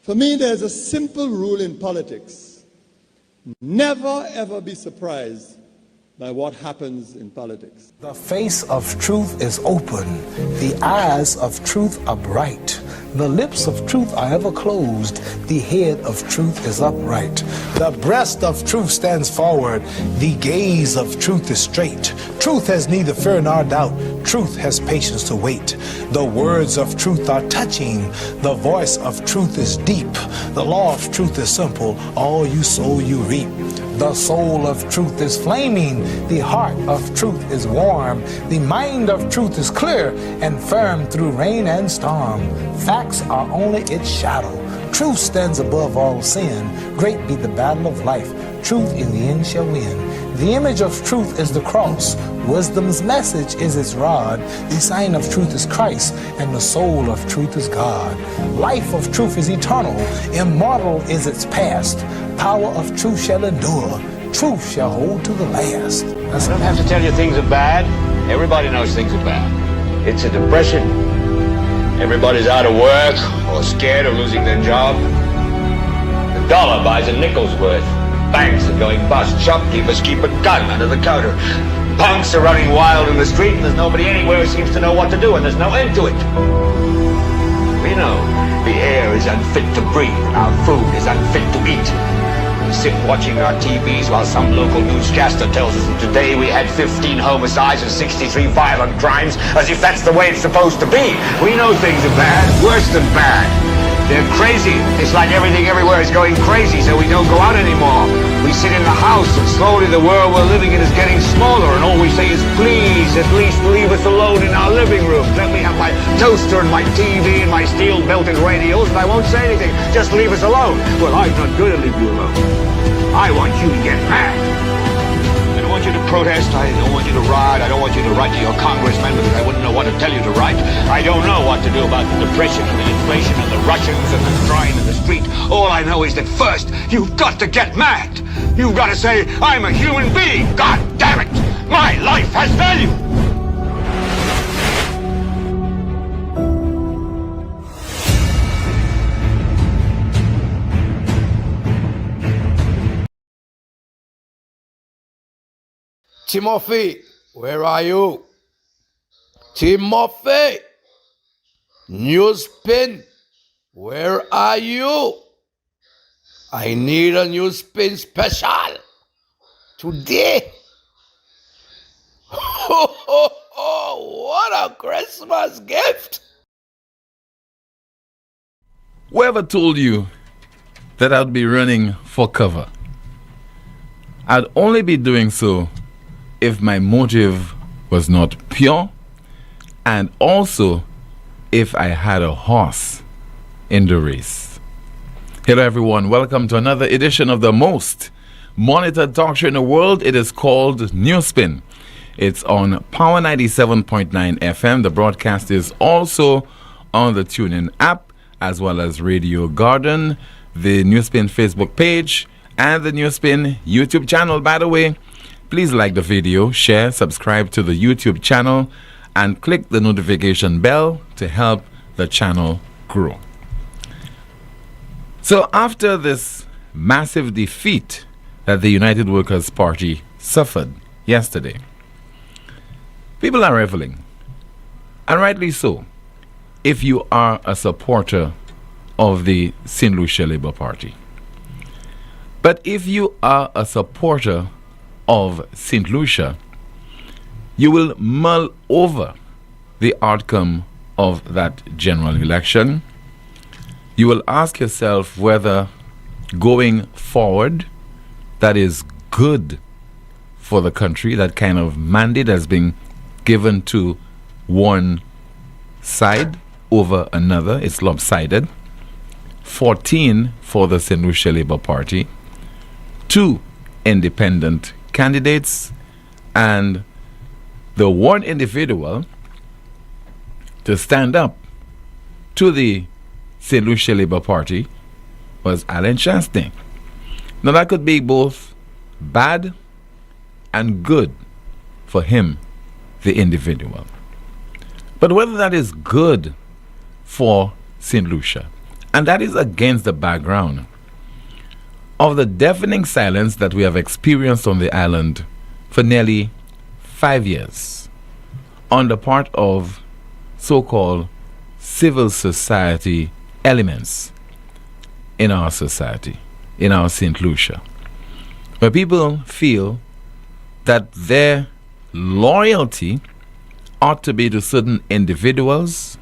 For me, there's a simple rule in politics. Never, ever be surprised by what happens in politics. The face of truth is open. The eyes of truth are bright. The lips of truth are ever closed. The head of truth is upright. The breast of truth stands forward. The gaze of truth is straight. Truth has neither fear nor doubt. Truth has patience to wait. The words of truth are touching. The voice of truth is deep. The law of truth is simple. All you sow, you reap. The soul of truth is flaming. The heart of truth is warm. The mind of truth is clear and firm through rain and storm. Facts are only its shadow. Truth stands above all sin. Great be the battle of life. Truth in the end shall win. The image of truth is the cross. Wisdom's message is its rod. The sign of truth is Christ, and the soul of truth is God. Life of truth is eternal. Immortal is its past. Power of truth shall endure. Truth shall hold to the last. I don't have to tell you things are bad. Everybody knows things are bad. It's a depression. Everybody's out of work or scared of losing their job. The dollar buys a nickel's worth. Banks are going bust. Shopkeepers keep a gun under the counter. Punks are running wild in the street, and there's nobody anywhere who seems to know what to do, and there's no end to it. We know the air is unfit to breathe, and our food is unfit to eat. We sit watching our TVs while some local newscaster tells us that today we had 15 homicides and 63 violent crimes, as if that's the way it's supposed to be. We know things are bad, worse than bad. They're crazy. It's like everything everywhere is going crazy, so we don't go out anymore. We sit in the house, and slowly the world we're living in is getting smaller, and all we say is, please, at least leave us alone in our living room. Let me have my toaster and my TV and my steel-belted radios, and I won't say anything. Just leave us alone. Well, I'm not going to leave you alone. I want you to get mad. I don't want you to protest. I don't want you to riot. I don't want you to write to your congressman because I wouldn't know what to tell you to write. I don't know what to do about the depression and the inflation and the Russians and the crime in the street. All I know is that first, you've got to get mad. You've got to say, I'm a human being. God damn it. My life has value. Timothy, where are you? Timothy! NewsSpin, where are you? I need a NewsSpin special today. Ho, ho, ho, what a Christmas gift! Whoever told you that I'd be running for cover? I'd only be doing so if my motive was not pure, and also if I had a horse in the race. Hello everyone, welcome to another edition of the most monitored talk show in the world. It is called NewsSpin. It's on Power 97.9 FM. The broadcast is also on the TuneIn app, as well as Radio Garden, the NewsSpin Facebook page, and the NewsSpin YouTube channel. By the way, please like the video, share, subscribe to the YouTube channel, and click the notification bell to help the channel grow. So after this massive defeat that the United Workers' Party suffered yesterday, people are reveling, and rightly so, if you are a supporter of the St. Lucia Labour Party. But if you are a supporter of St. Lucia, you will mull over the outcome of that general election. You will ask yourself whether going forward, that is good for the country. That kind of mandate has been given to one side over another. It's lopsided. 14 for the St. Lucia Labour Party, 2 independent candidates, and the one individual to stand up to the St. Lucia Labour Party was Alan Chastain. Now that could be both bad and good for him, the individual. But whether that is good for St. Lucia And that is against the background of the deafening silence that we have experienced on the island for nearly 5 years on the part of so-called civil society elements in our society, in our St. Lucia, where people feel that their loyalty ought to be to certain individuals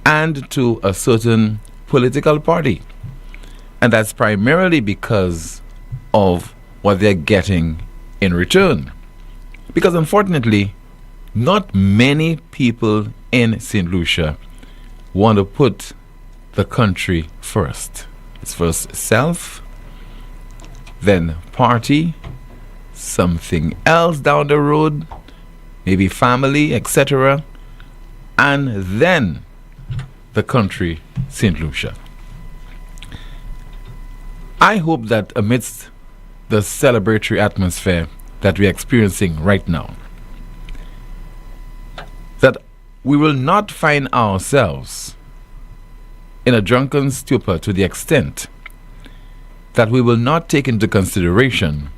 and to a certain political party. And that's primarily because of what they're getting in return. Because unfortunately, not many people in St. Lucia want to put the country first. It's first self, then party, something else down the road, maybe family, etc., and then the country, St. Lucia. I hope that amidst the celebratory atmosphere that we're experiencing right now, that we will not find ourselves in a drunken stupor to the extent that we will not take into consideration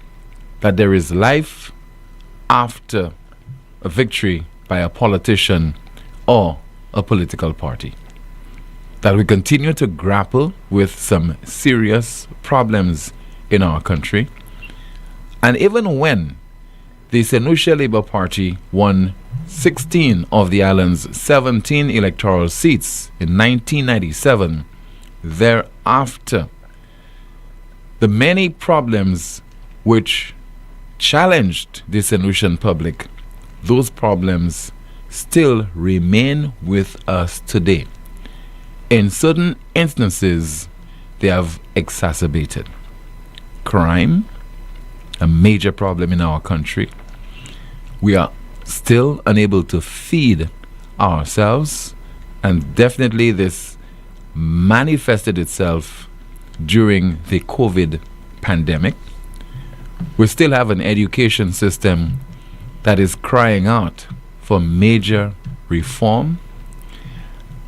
that there is life after a victory by a politician or a political party. That we continue to grapple with some serious problems in our country. And even when the St. Lucia Labour Party won 16 of the island's 17 electoral seats in 1997, thereafter, the many problems which challenged the St. Lucian public, those problems still remain with us today. In certain instances, they have exacerbated. Crime, a major problem in our country. We are still unable to feed ourselves, and definitely this manifested itself during the COVID pandemic. We still have an education system that is crying out for major reform.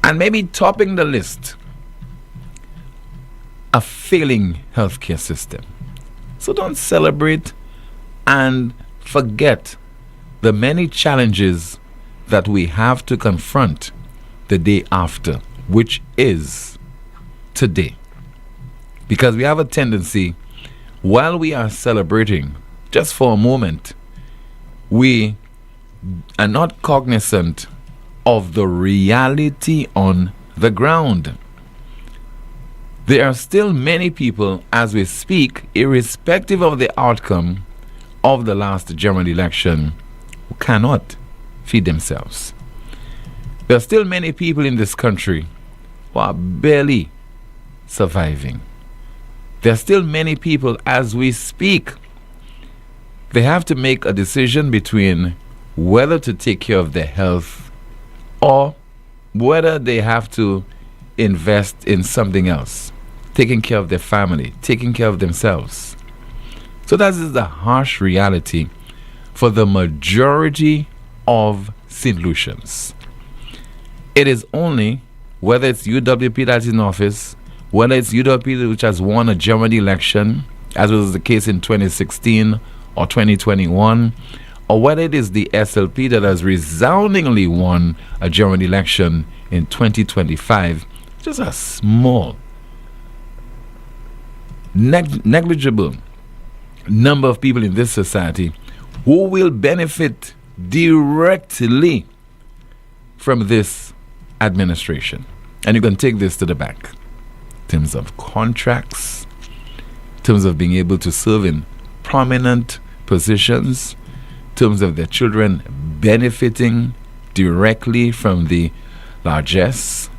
And maybe topping the list, a failing healthcare system. So don't celebrate and forget the many challenges that we have to confront the day after, which is today. Because we have a tendency, while we are celebrating, just for a moment, we are not cognizant of the reality on the ground. There are still many people, as we speak, irrespective of the outcome of the last general election, who cannot feed themselves. There are still many people in this country who are barely surviving. There are still many people, as we speak, they have to make a decision between whether to take care of their health or whether they have to invest in something else, taking care of their family, taking care of themselves. So that is the harsh reality for the majority of St. Lucians. It is only whether it's UWP that's in office, whether it's UWP which has won a general election, as was the case in 2016 or 2021, or whether it is the SLP that has resoundingly won a general election in 2025, just a small, negligible number of people in this society who will benefit directly from this administration. And you can take this to the bank in terms of contracts, in terms of being able to serve in prominent positions, in terms of their children benefiting directly from the largesse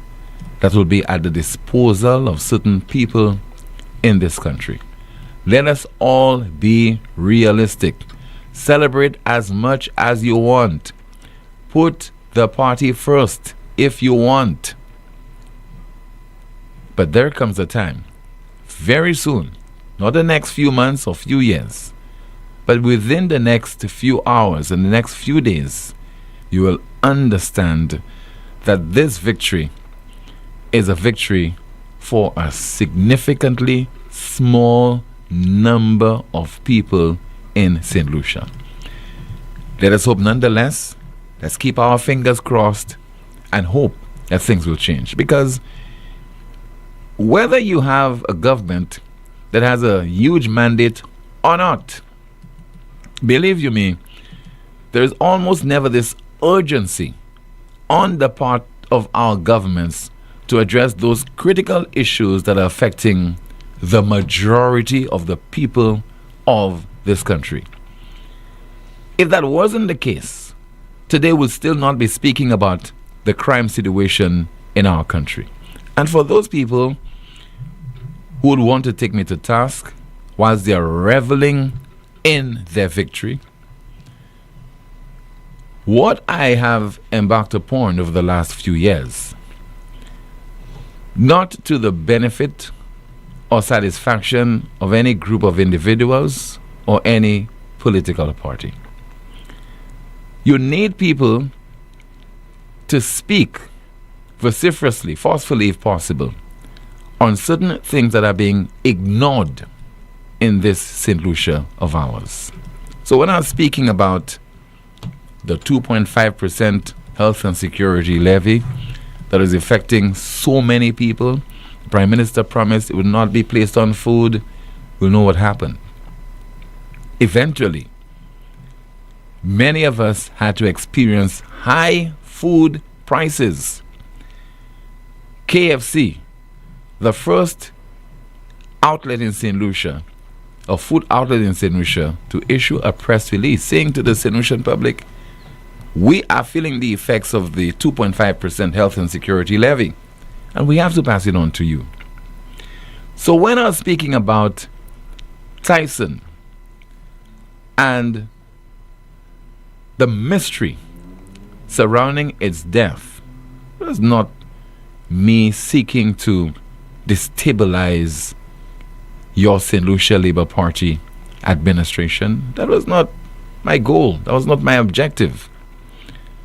that will be at the disposal of certain people in this country. Let us all be realistic. Celebrate as much as you want. Put the party first if you want. But there comes a time, very soon, not the next few months or few years, but within the next few hours and the next few days, you will understand that this victory is a victory for a significantly small number of people in St. Lucia. Let us hope nonetheless. Let's keep our fingers crossed and hope that things will change. Because whether you have a government that has a huge mandate or not, believe you me, there is almost never this urgency on the part of our governments to address those critical issues that are affecting the majority of the people of this country. If that wasn't the case, today we'll still not be speaking about the crime situation in our country. And for those people who would want to take me to task whilst they are reveling in their victory, what I have embarked upon over the last few years, not to the benefit or satisfaction of any group of individuals or any political party. You need people to speak vociferously, forcefully if possible, on certain things that are being ignored in this St. Lucia of ours. So when I was speaking about the 2.5% health and security levy that is affecting so many people, the Prime Minister promised it would not be placed on food. We'll know what happened. Eventually, many of us had to experience high food prices. KFC, the first outlet in St. Lucia, a food outlet in St. Lucia, to issue a press release saying to the St. Lucian public, we are feeling the effects of the 2.5% health and security levy, and we have to pass it on to you. So when I was speaking about Tyson and the mystery surrounding its death, it was not me seeking to destabilize your St. Lucia Labour Party administration. That was not my goal. That was not my objective.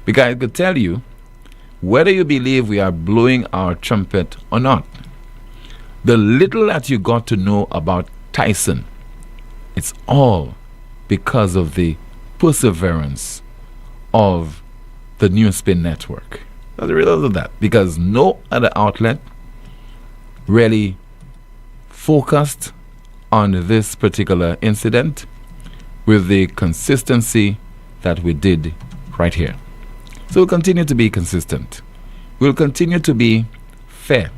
Because I could tell you, whether you believe we are blowing our trumpet or not, the little that you got to know about Tyson, it's all because of the perseverance of the NewsSpin network. That's the result of that. Because no other outlet really focused on this particular incident with the consistency that we did right here. So we'll continue to be consistent. We'll continue to be fair.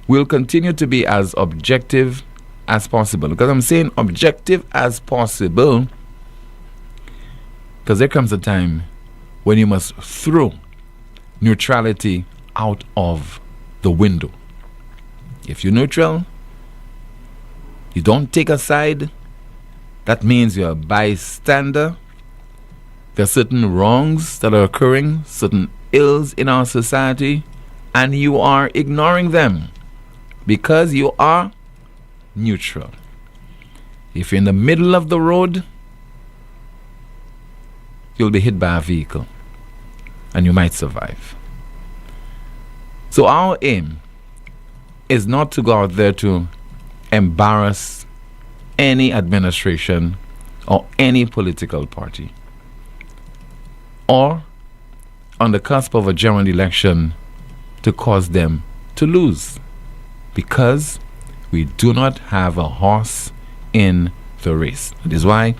We'll continue to be as objective as possible. Because I'm saying objective as possible because there comes a time when you must throw neutrality out of the window. If you're neutral, you don't take a side, that means you're a bystander. There are certain wrongs that are occurring, certain ills in our society, and you are ignoring them because you are neutral. If you're in the middle of the road, you'll be hit by a vehicle and you might survive. So our aim is not to go out there to embarrass any administration or any political party, or on the cusp of a general election to cause them to lose, because we do not have a horse in the race. That is why I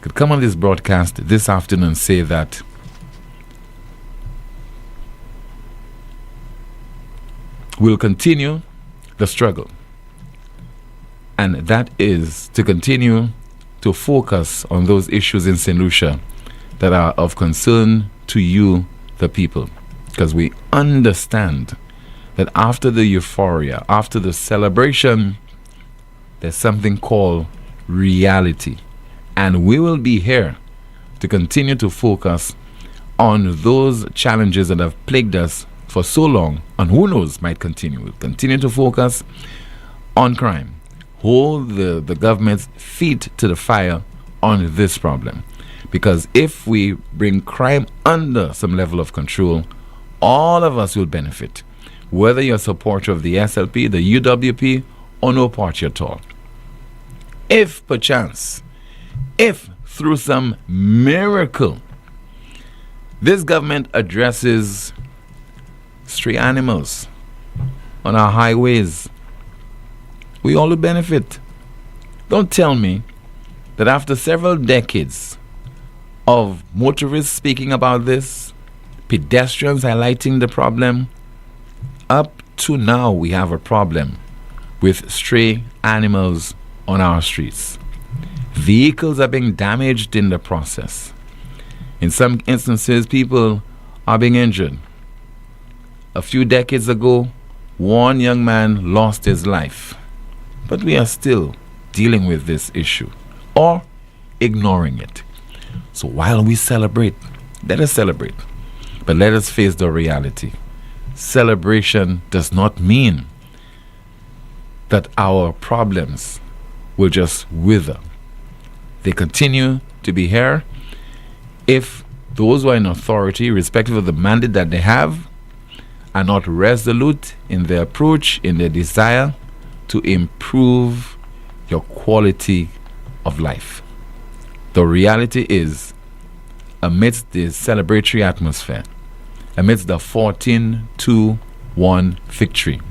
could come on this broadcast this afternoon and say that we'll continue the struggle, and that is to continue to focus on those issues in St. Lucia that are of concern to you, the people, because we understand that after the euphoria, after the celebration, there's something called reality, and we will be here to continue to focus on those challenges that have plagued us for so long, and who knows, might continue. We'll continue to focus on crime, hold the government's feet to the fire on this problem. Because if we bring crime under some level of control, all of us will benefit. whether you're a supporter of the SLP, the UWP, or no party at all. If perchance, if through some miracle, this government addresses stray animals on our highways, we all will benefit. Don't tell me that after several decades of motorists speaking about this, pedestrians highlighting the problem, up to now we have a problem with stray animals on our streets. Vehicles are being damaged in the process. In some instances, people are being injured. A few decades ago, one young man lost his life. But we are still dealing with this issue or ignoring it. So while we celebrate, let us celebrate. But let us face the reality. Celebration does not mean that our problems will just wither. They continue to be here if those who are in authority, irrespective of the mandate that they have, are not resolute in their approach, in their desire to improve your quality of life. The reality is, amidst the celebratory atmosphere, amidst the 14-2-1 victory,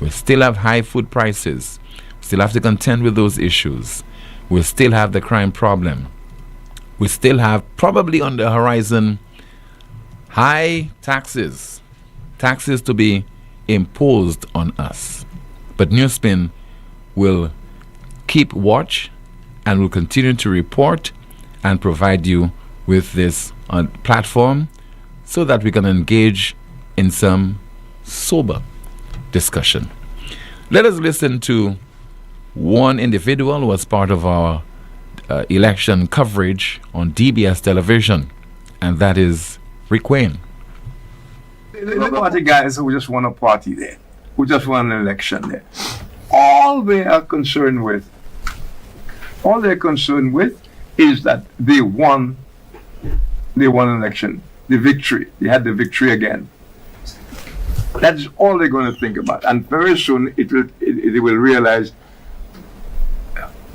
we still have high food prices. We still have to contend with those issues. We still have the crime problem. We still have, probably on the horizon, high taxes to be imposed on us. But NewsSpin will keep watch and will continue to report and provide you with this platform so that we can engage in some sober discussion. Let us listen to one individual who was part of our election coverage on DBS television, and that is Rick Wayne. The party guys who just want a party there, who just want an election there. All they're concerned with is that they won an election, the victory. They had the victory again. That is all they're going to think about. And very soon it will realize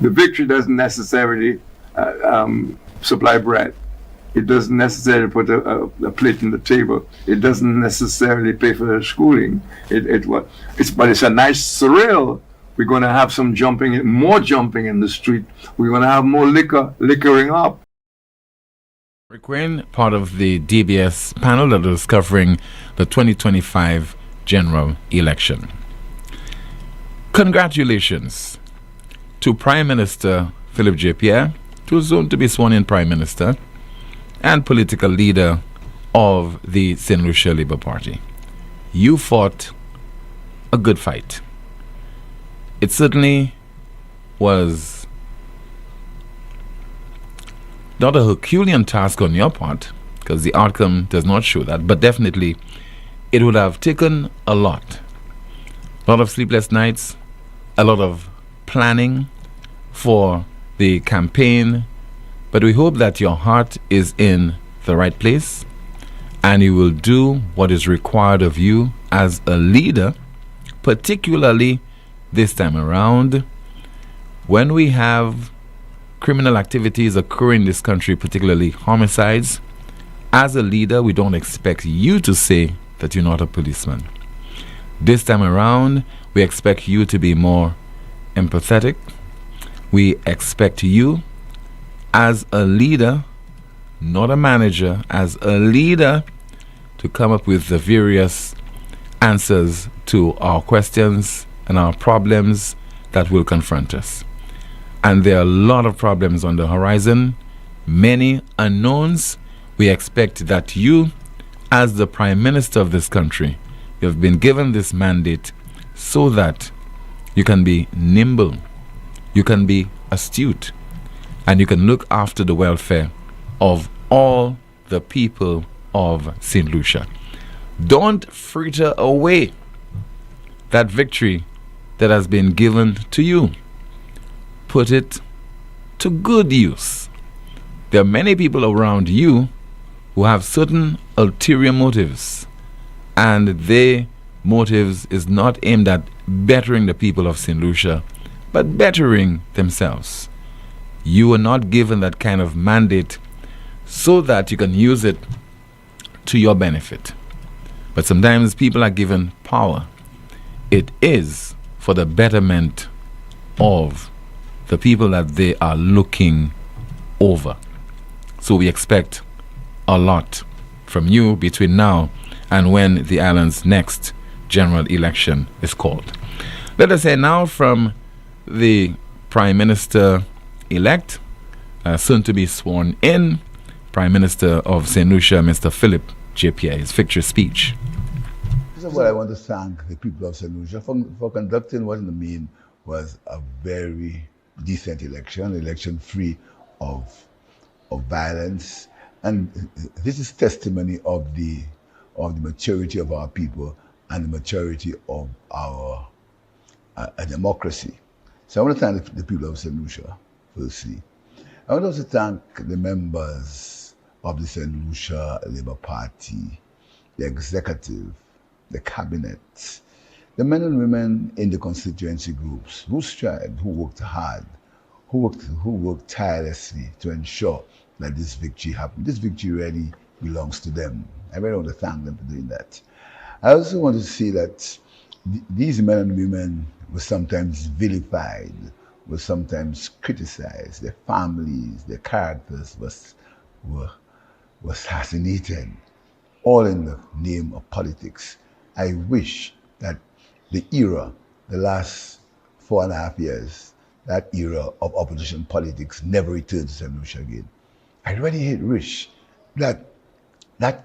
the victory doesn't necessarily supply bread. It doesn't necessarily put a plate on the table. It doesn't necessarily pay for their schooling. But it's a nice thrill. We're going to have some more jumping in the street. We're going to have more liquoring up. Rick Wayne, part of the DBS panel that was covering the 2025 general election. Congratulations to Prime Minister Philip J. Pierre, too soon to be sworn in Prime Minister, and political leader of the St. Lucia Labour Party. You fought a good fight. It certainly was not a Herculean task on your part, because the outcome does not show that, but definitely it would have taken a lot of sleepless nights, a lot of planning for the campaign, but we hope that your heart is in the right place and you will do what is required of you as a leader, particularly this time around when we have criminal activities occurring in this country, particularly homicides. As a leader, we don't expect you to say that you're not a policeman. This time around, we expect you to be more empathetic. We expect you as a leader, not a manager, as a leader to come up with the various answers to our questions and our problems that will confront us. And there are a lot of problems on the horizon, many unknowns. We expect that you, as the Prime Minister of this country, you have been given this mandate so that you can be nimble, you can be astute, and you can look after the welfare of all the people of St. Lucia. Don't fritter away that victory that has been given to you. Put it to good use. There are many people around you who have certain ulterior motives, and they motives is not aimed at bettering the people of St. Lucia, but bettering themselves. You are not given that kind of mandate so that you can use it to your benefit. But sometimes people are given power. It is for the betterment of the people that they are looking over. So we expect a lot from you between now and when the island's next general election is called. Let us hear now from the Prime Minister-elect, soon to be sworn in, Prime Minister of St. Lucia, Mr. Philip J. Pierre, his victory speech. First of all, I want to thank the people of St. Lucia for conducting what in the main was a very decent election free of violence. And this is testimony of the maturity of our people and the maturity of our democracy. So I want to thank the people of St. Lucia, firstly. I want also to thank the members of the St. Lucia Labour Party, the executive, the cabinet, the men and women in the constituency groups who strived, who worked hard, who worked tirelessly to ensure that this victory happened. This victory really belongs to them. I really want to thank them for doing that. I also want to say that these men and women were sometimes vilified, were sometimes criticized. Their families, their characters were assassinated, all in the name of politics. I wish that the era, the last 4.5 years, that era of opposition politics never returns to St. Lucia again. I really wish that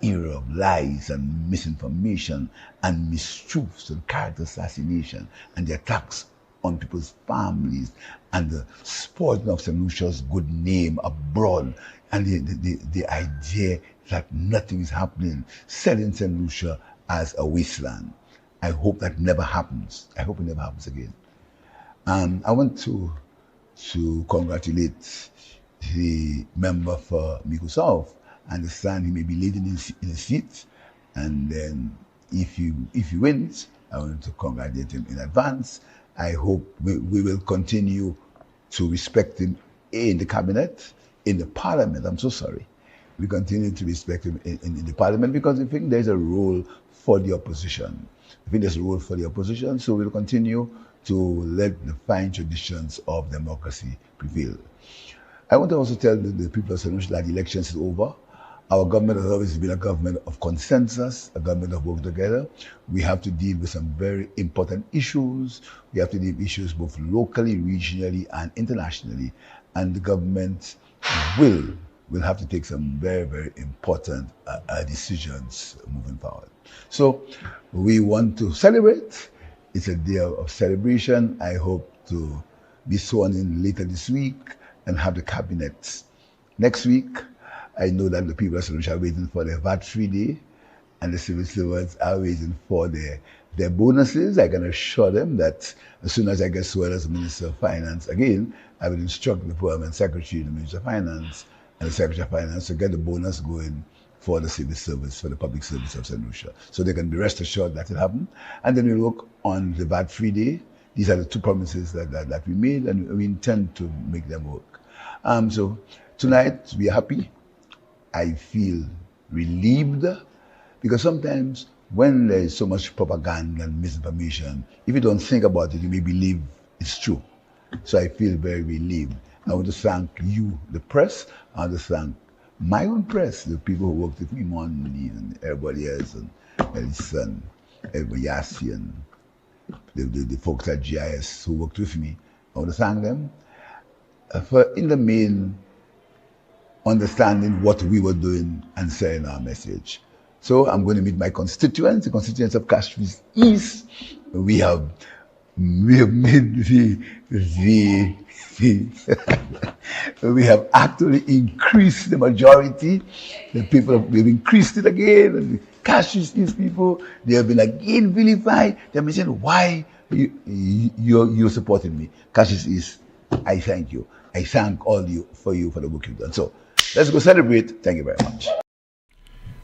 era of lies and misinformation and mistruths and character assassination and the attacks on people's families and the spoiling of St. Lucia's good name abroad and the idea that nothing is happening, selling St. Lucia as a wasteland. I hope that never happens. I hope it never happens again. I want to congratulate the member for Mico South. I understand he may be leading in a seat, and then if he wins, I want to congratulate him in advance. I hope we will continue to respect him in the cabinet, in the parliament. I'm so sorry. We continue to respect him in the parliament because I think there's a role for the opposition. So we'll continue to let the fine traditions of democracy prevail. I want to also tell the people of St. Lucia that the elections is over. Our government has always been a government of consensus, a government of work together. We have to deal with some very important issues. We have to deal with issues both locally, regionally, and internationally. And the government will have to take some very, very important decisions moving forward. So we want to celebrate. It's a day of celebration. I hope to be sworn in later this week and have the cabinet next week. I know that the people of St. Lucia are waiting for their VAT-free day, and the civil servants are waiting for their bonuses. I can assure them that as soon as I get sworn as Minister of Finance again, I will instruct the Permanent Secretary, the Minister of Finance, and the Secretary of Finance to get the bonus going for the civil service, for the public service of St. Lucia. So they can be rest assured that it happened. And then we'll work on the VAT-free day. These are the two promises that we made, and we intend to make them work. So tonight, we are happy. I feel relieved because sometimes when there is so much propaganda and misinformation, if you don't think about it, you may believe it's true. So I feel very relieved. I want to thank you, the press. I want to thank my own press, the people who worked with me, Monday and everybody else, and Elson, Yassi, and the folks at GIS who worked with me. I want to thank them for, in the main, understanding what we were doing and saying our message. So I'm going to meet my constituents, the constituents of Castries East. We have made we have actually increased the majority. The people, we've increased it again. And the Castries East people, they have been again vilified. They've been saying, why you're supporting me? Castries East, I thank you. I thank all you for the work you've done. So let's go celebrate. Thank you very much.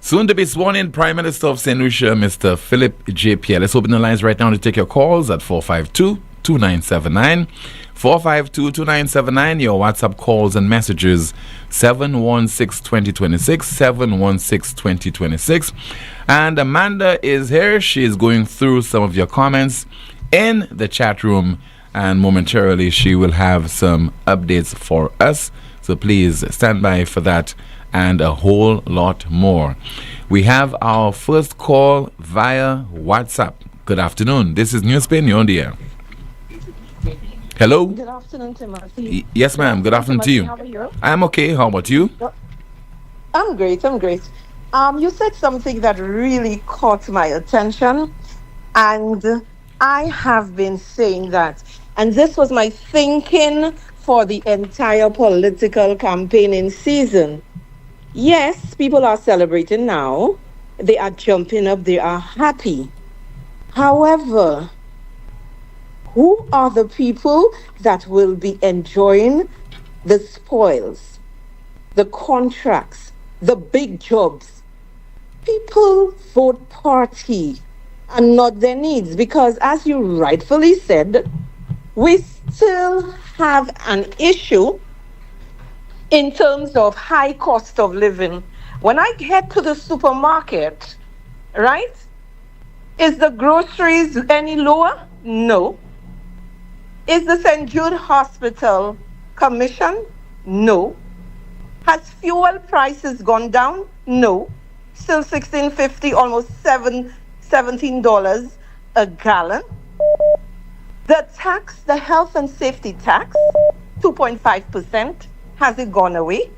Soon to be sworn in Prime Minister of St. Lucia, Mr. Philip J. Pierre. Let's open the lines right now to take your calls at 452-2979. 452-2979. Your WhatsApp calls and messages 716-2026, 716-2026. And Amanda is here. She is going through some of your comments in the chat room, and momentarily she will have some updates for us. So please stand by for that and a whole lot more. We have our first call via WhatsApp. Good afternoon. This is NewsSpin. You're on the air. Hello. Good afternoon, Timothy. Yes, ma'am. Good afternoon to you. How are you? I'm okay. How about you? I'm great. You said something that really caught my attention, and I have been saying that. And this was my thinking for the entire political campaigning season. Yes, people are celebrating now. They are jumping up. They are happy. However, who are the people that will be enjoying the spoils, the contracts, the big jobs? People vote party and not their needs, because as you rightfully said, we still have an issue in terms of high cost of living. When I head to the supermarket, right, is the groceries any lower? No. Is the St. Jude Hospital commission? No. Has fuel prices gone down? No. Still $16.50, almost $17 a gallon. The tax, the health and safety tax, 2.5%, has it gone away?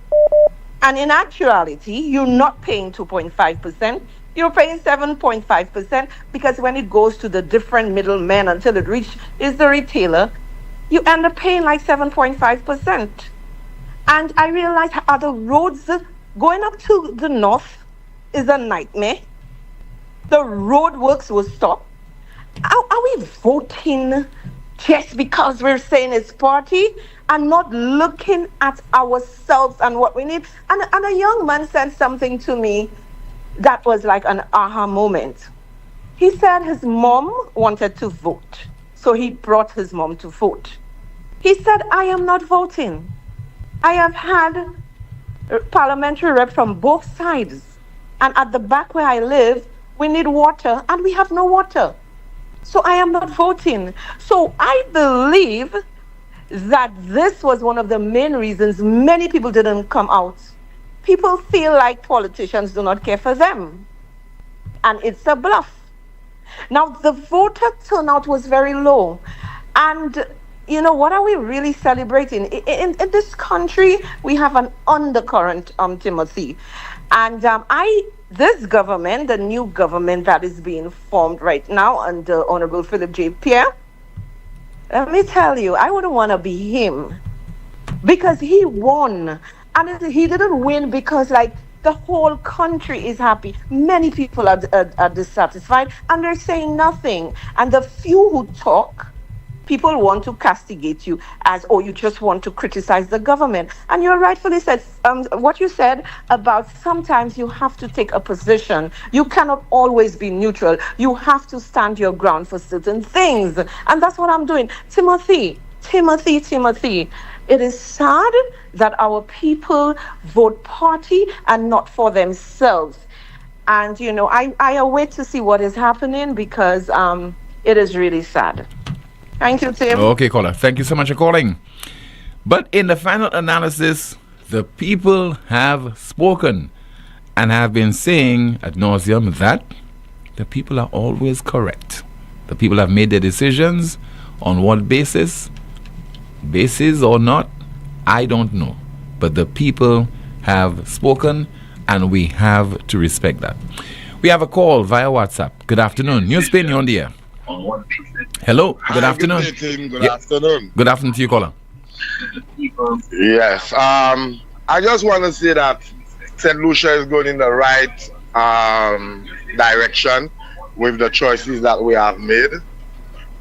And in actuality, you're not paying 2.5%, you're paying 7.5%, because when it goes to the different middlemen until it reaches the retailer, you end up paying like 7.5%. And I realize how the roads going up to the north is a nightmare. The road works will stop. Are we voting just because we're saying it's party and not looking at ourselves and what we need? And a young man said something to me that was like an aha moment. He said his mom wanted to vote, so he brought his mom to vote. He said, I am not voting. I have had parliamentary rep from both sides. And at the back where I live, we need water and we have no water. So I am not voting. So I believe that this was one of the main reasons many people didn't come out. People feel like politicians do not care for them. And it's a bluff. Now, the voter turnout was very low. And, you know, what are we really celebrating? In this country, we have an undercurrent, Timothy. And this government, the new government that is being formed right now under Honorable Philip J. Pierre, let me tell you, I wouldn't want to be him, because he won. And he didn't win because, like, the whole country is happy. Many people are dissatisfied and they're saying nothing. And the few who talk, people want to castigate you as, oh, you just want to criticize the government. And you rightfully said, what you said about sometimes you have to take a position. You cannot always be neutral. You have to stand your ground for certain things. And that's what I'm doing. Timothy. It is sad that our people vote party and not for themselves. And, you know, I await to see what is happening, because it is really sad. Thank you, Tim. Okay, caller. Thank you so much for calling. But in the final analysis, the people have spoken and have been saying ad nauseum that the people are always correct. The people have made their decisions on what basis or not, I don't know. But the people have spoken and we have to respect that. We have a call via WhatsApp. Good afternoon. NewsSpin, you're on the air. Hello, good afternoon. Good afternoon. Good afternoon to you, caller. Yes, I just want to say that St. Lucia is going in the right direction with the choices that we have made.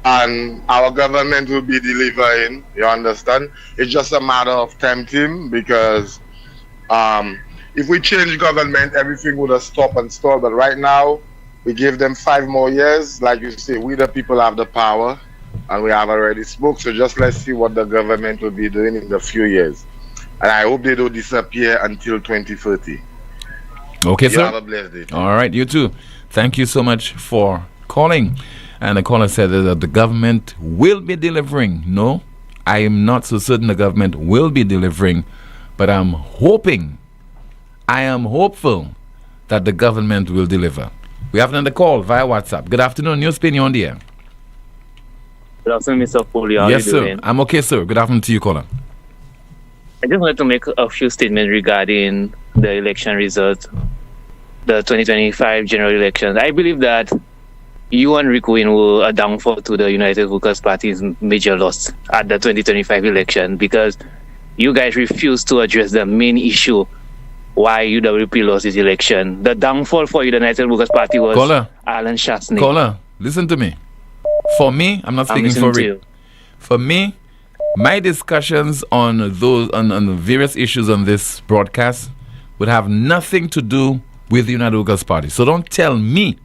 And our government will be delivering, you understand? It's just a matter of tempting, because if we change government, everything would have stopped and stalled. But right now, we give them 5 more years. Like you say, we the people have the power, and we have already spoke. So just let's see what the government will be doing in a few years. And I hope they don't disappear until 2030. Okay, sir. Have a blessed day. All right, you too. Thank you so much for calling. And the caller said that the government will be delivering. No, I am not so certain the government will be delivering, but I'm hoping, I am hopeful that the government will deliver. We have another call via WhatsApp. Good afternoon, NewsSpin, you're on the air. Good afternoon, Mr. Poleon. Yes, sir. I'm okay, sir. Good afternoon to you, caller. I just wanted to make a few statements regarding the election result, the 2025 general elections. I believe that you and Rick Wayne were a downfall to the United Workers' Party's major loss at the 2025 election because you guys refused to address the main issue why UWP lost this election. The downfall for the United Workers' Party was Alan Shastney. Caller, listen to me. For me, I'm not speaking for Rick. For me, my discussions on the various issues on this broadcast would have nothing to do with the United Workers' Party. So don't tell me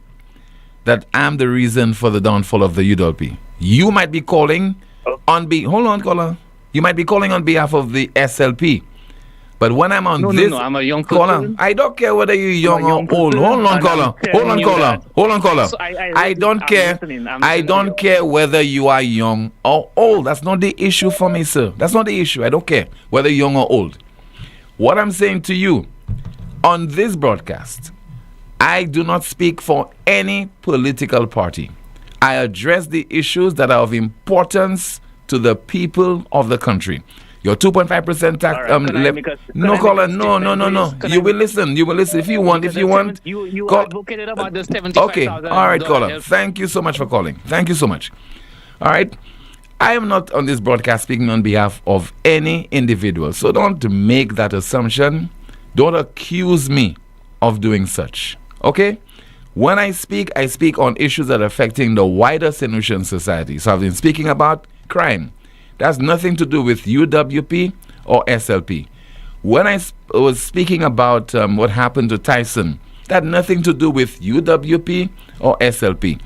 that I'm the reason for the downfall of the UWP. You might be calling hold on, caller. You might be calling on behalf of the SLP. But when I'm on this, I'm a young caller, I don't care whether you're young or old. Hold on, caller. Hold on, caller. So I don't care. I don't care whether you are young or old. That's not the issue for me, sir. That's not the issue. I don't care whether you're young or old. What I'm saying to you, on this broadcast, I do not speak for any political party. I address the issues that are of importance to the people of the country. Your 2.5% tax left. No, caller, no. You will listen if you want. You advocated about the 75,000. Okay, all right, caller. Thank you so much for calling. Thank you so much. All right. I am not on this broadcast speaking on behalf of any individual. So don't make that assumption. Don't accuse me of doing such. Okay? When I speak on issues that are affecting the wider St. Lucian society. So I've been speaking about crime. That's nothing to do with UWP or SLP. When I was speaking about what happened to Tyson, that had nothing to do with UWP or SLP.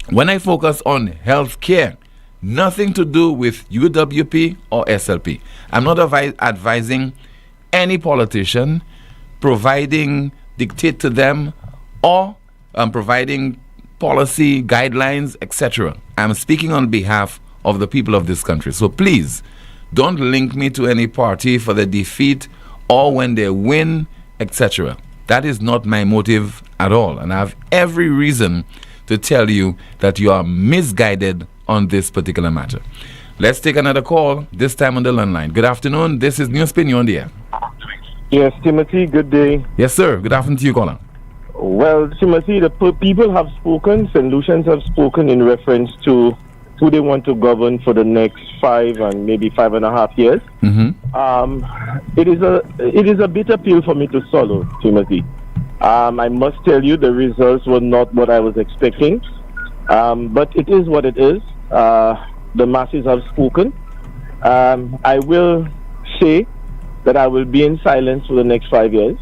When I focus on health care, nothing to do with UWP or SLP. I'm not advising any politician, dictate to them, or providing policy guidelines, etc. I'm speaking on behalf of the people of this country. So please, don't link me to any party for the defeat or when they win, etc. That is not my motive at all. And I have every reason to tell you that you are misguided on this particular matter. Let's take another call, this time on the landline. Good afternoon. This is NewsSpin. You're on the air. Yes, Timothy, good day. Yes, sir. Good afternoon to you, caller. Well, Timothy, the people have spoken, St. Lucians have spoken in reference to who they want to govern for the next 5 and maybe 5.5 years. Mm-hmm. It is a bitter pill for me to swallow, Timothy. I must tell you the results were not what I was expecting, but it is what it is. The masses have spoken. I will say that I will be in silence for the next 5 years.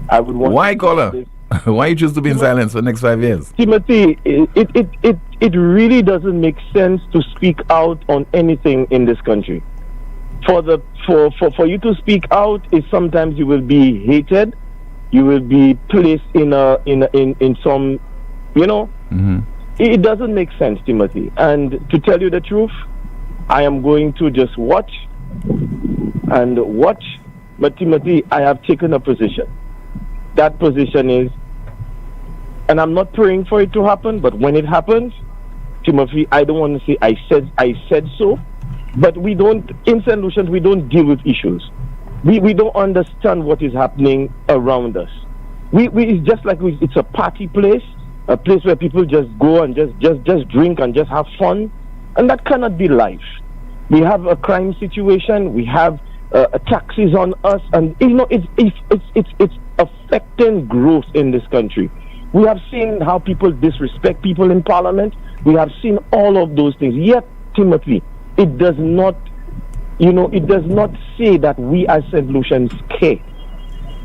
I would want. Why, caller? Why you choose to be in silence for the next 5 years? Timothy, it really doesn't make sense to speak out on anything in this country. For you to speak out is sometimes you will be hated, you will be placed in some, Mm-hmm. It doesn't make sense, Timothy. And to tell you the truth, I am going to just watch. But Timothy, I have taken a position. That position is, and I'm not praying for it to happen, but when it happens, Timothy, I don't want to say I said so, but we don't, in St. Lucians, we don't deal with issues. We don't understand what is happening around us. It's just like it's a party place, a place where people just go and just drink and just have fun, and that cannot be life. We have a crime situation, we have taxes on us, and it's affecting growth in this country. We have seen how people disrespect people in parliament. We have seen all of those things. Yet, Timothy, it does not say that we as St. Lucians care.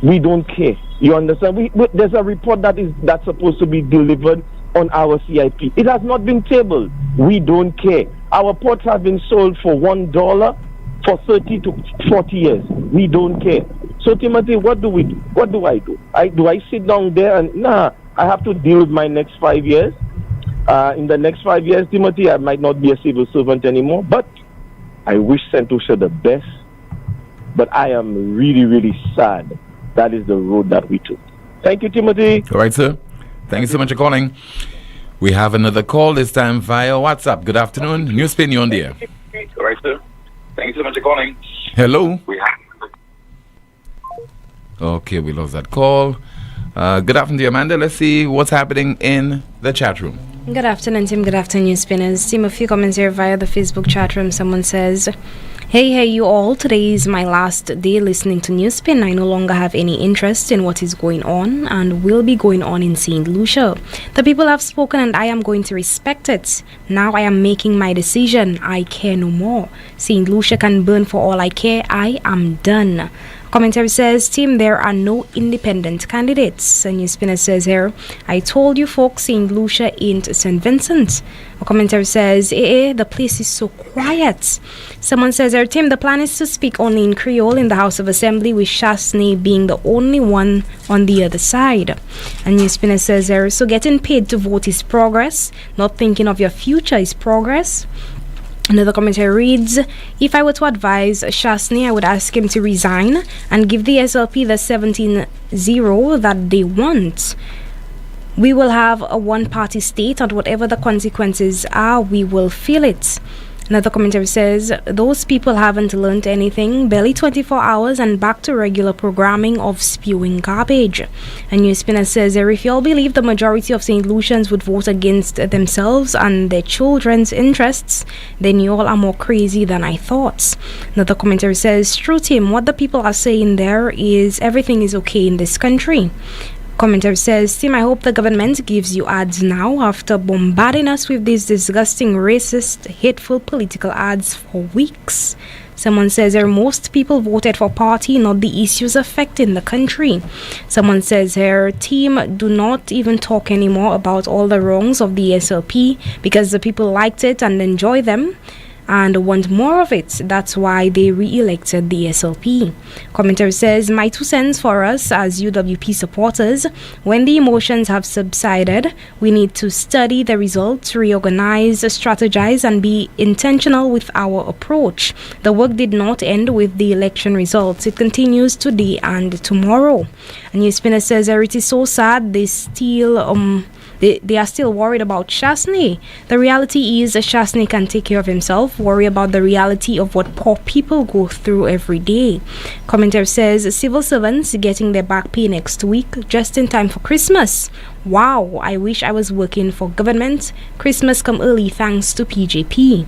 We don't care. You understand? There's a report that's supposed to be delivered on our CIP. It has not been tabled. We don't care. Our ports have been sold for $1 for 30 to 40 years. We don't care. So, Timothy, what do we do? What do I do? Do I sit down there and, I have to deal with my next 5 years? In the next 5 years, Timothy, I might not be a civil servant anymore, but I wish Santosha the best. But I am really, really sad. That is the road that we took. Thank you, Timothy. All right, sir. Thank you so much for calling. We have another call, this time via WhatsApp. Good afternoon. NewsSpin, you're on the air. All right, sir. Thank you so much for calling. Hello. Okay, we lost that call. Good afternoon to you, Amanda. Let's see what's happening in the chat room. Good afternoon, Tim. Good afternoon, Spinners. Team, a few comments here via the Facebook chat room. Someone says, Hey, you all. Today is my last day listening to NewsSpin. I no longer have any interest in what is going on and will be going on in St. Lucia. The people have spoken and I am going to respect it. Now I am making my decision. I care no more. St. Lucia can burn for all I care. I am done. Commentary says, Team, there are no independent candidates. A NewsSpinner says here, I told you folks, St. Lucia ain't St. Vincent. A commentary says, the place is so quiet. Someone says here, Tim, the plan is to speak only in Creole in the House of Assembly, with Chasney being the only one on the other side. A NewsSpinner says here, so getting paid to vote is progress. Not thinking of your future is progress. Another commentary reads, if I were to advise Chasney, I would ask him to resign and give the SLP the 17-0 that they want. We will have a one-party state, and whatever the consequences are, we will feel it. Another commentary says, those people haven't learned anything, barely 24 hours and back to regular programming of spewing garbage. A NewsSpinner says, if you all believe the majority of St. Lucians would vote against themselves and their children's interests, then you all are more crazy than I thought. Another commentary says, true, Tim, what the people are saying there is everything is okay in this country. Commenter says, Tim, I hope the government gives you ads now after bombarding us with these disgusting, racist, hateful political ads for weeks. Someone says here, most people voted for party, not the issues affecting the country. Someone says here, Team, do not even talk anymore about all the wrongs of the SLP because the people liked it and enjoy them and want more of it. That's why they re-elected the SLP. Commenter says, my 2 cents for us as UWP supporters, when the emotions have subsided, we need to study the results, reorganize, strategize, and be intentional with our approach. The work did not end with the election results. It continues today and tomorrow. A NewsSpinner says, it is so sad they still They are still worried about Chasney. The reality is Chasney can take care of himself. Worry about the reality of what poor people go through every day. Commenter says, civil servants getting their back pay next week, just in time for Christmas. Wow, I wish I was working for government. Christmas come early thanks to PJP.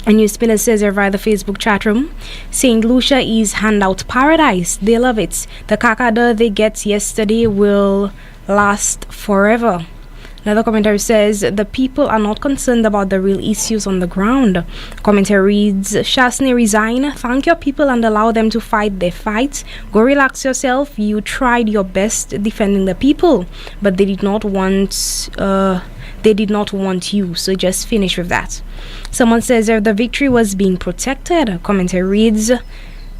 A NewsSpinner says via the Facebook chat room, St. Lucia is handout paradise. They love it. The kakada they get yesterday will last forever. Another commentary says, the people are not concerned about the real issues on the ground. Commentary reads, Chasney resign, thank your people and allow them to fight their fight. Go relax yourself. You tried your best defending the people, but they did not want you, so just finish with that. Someone says the victory was being protected. Commentary reads,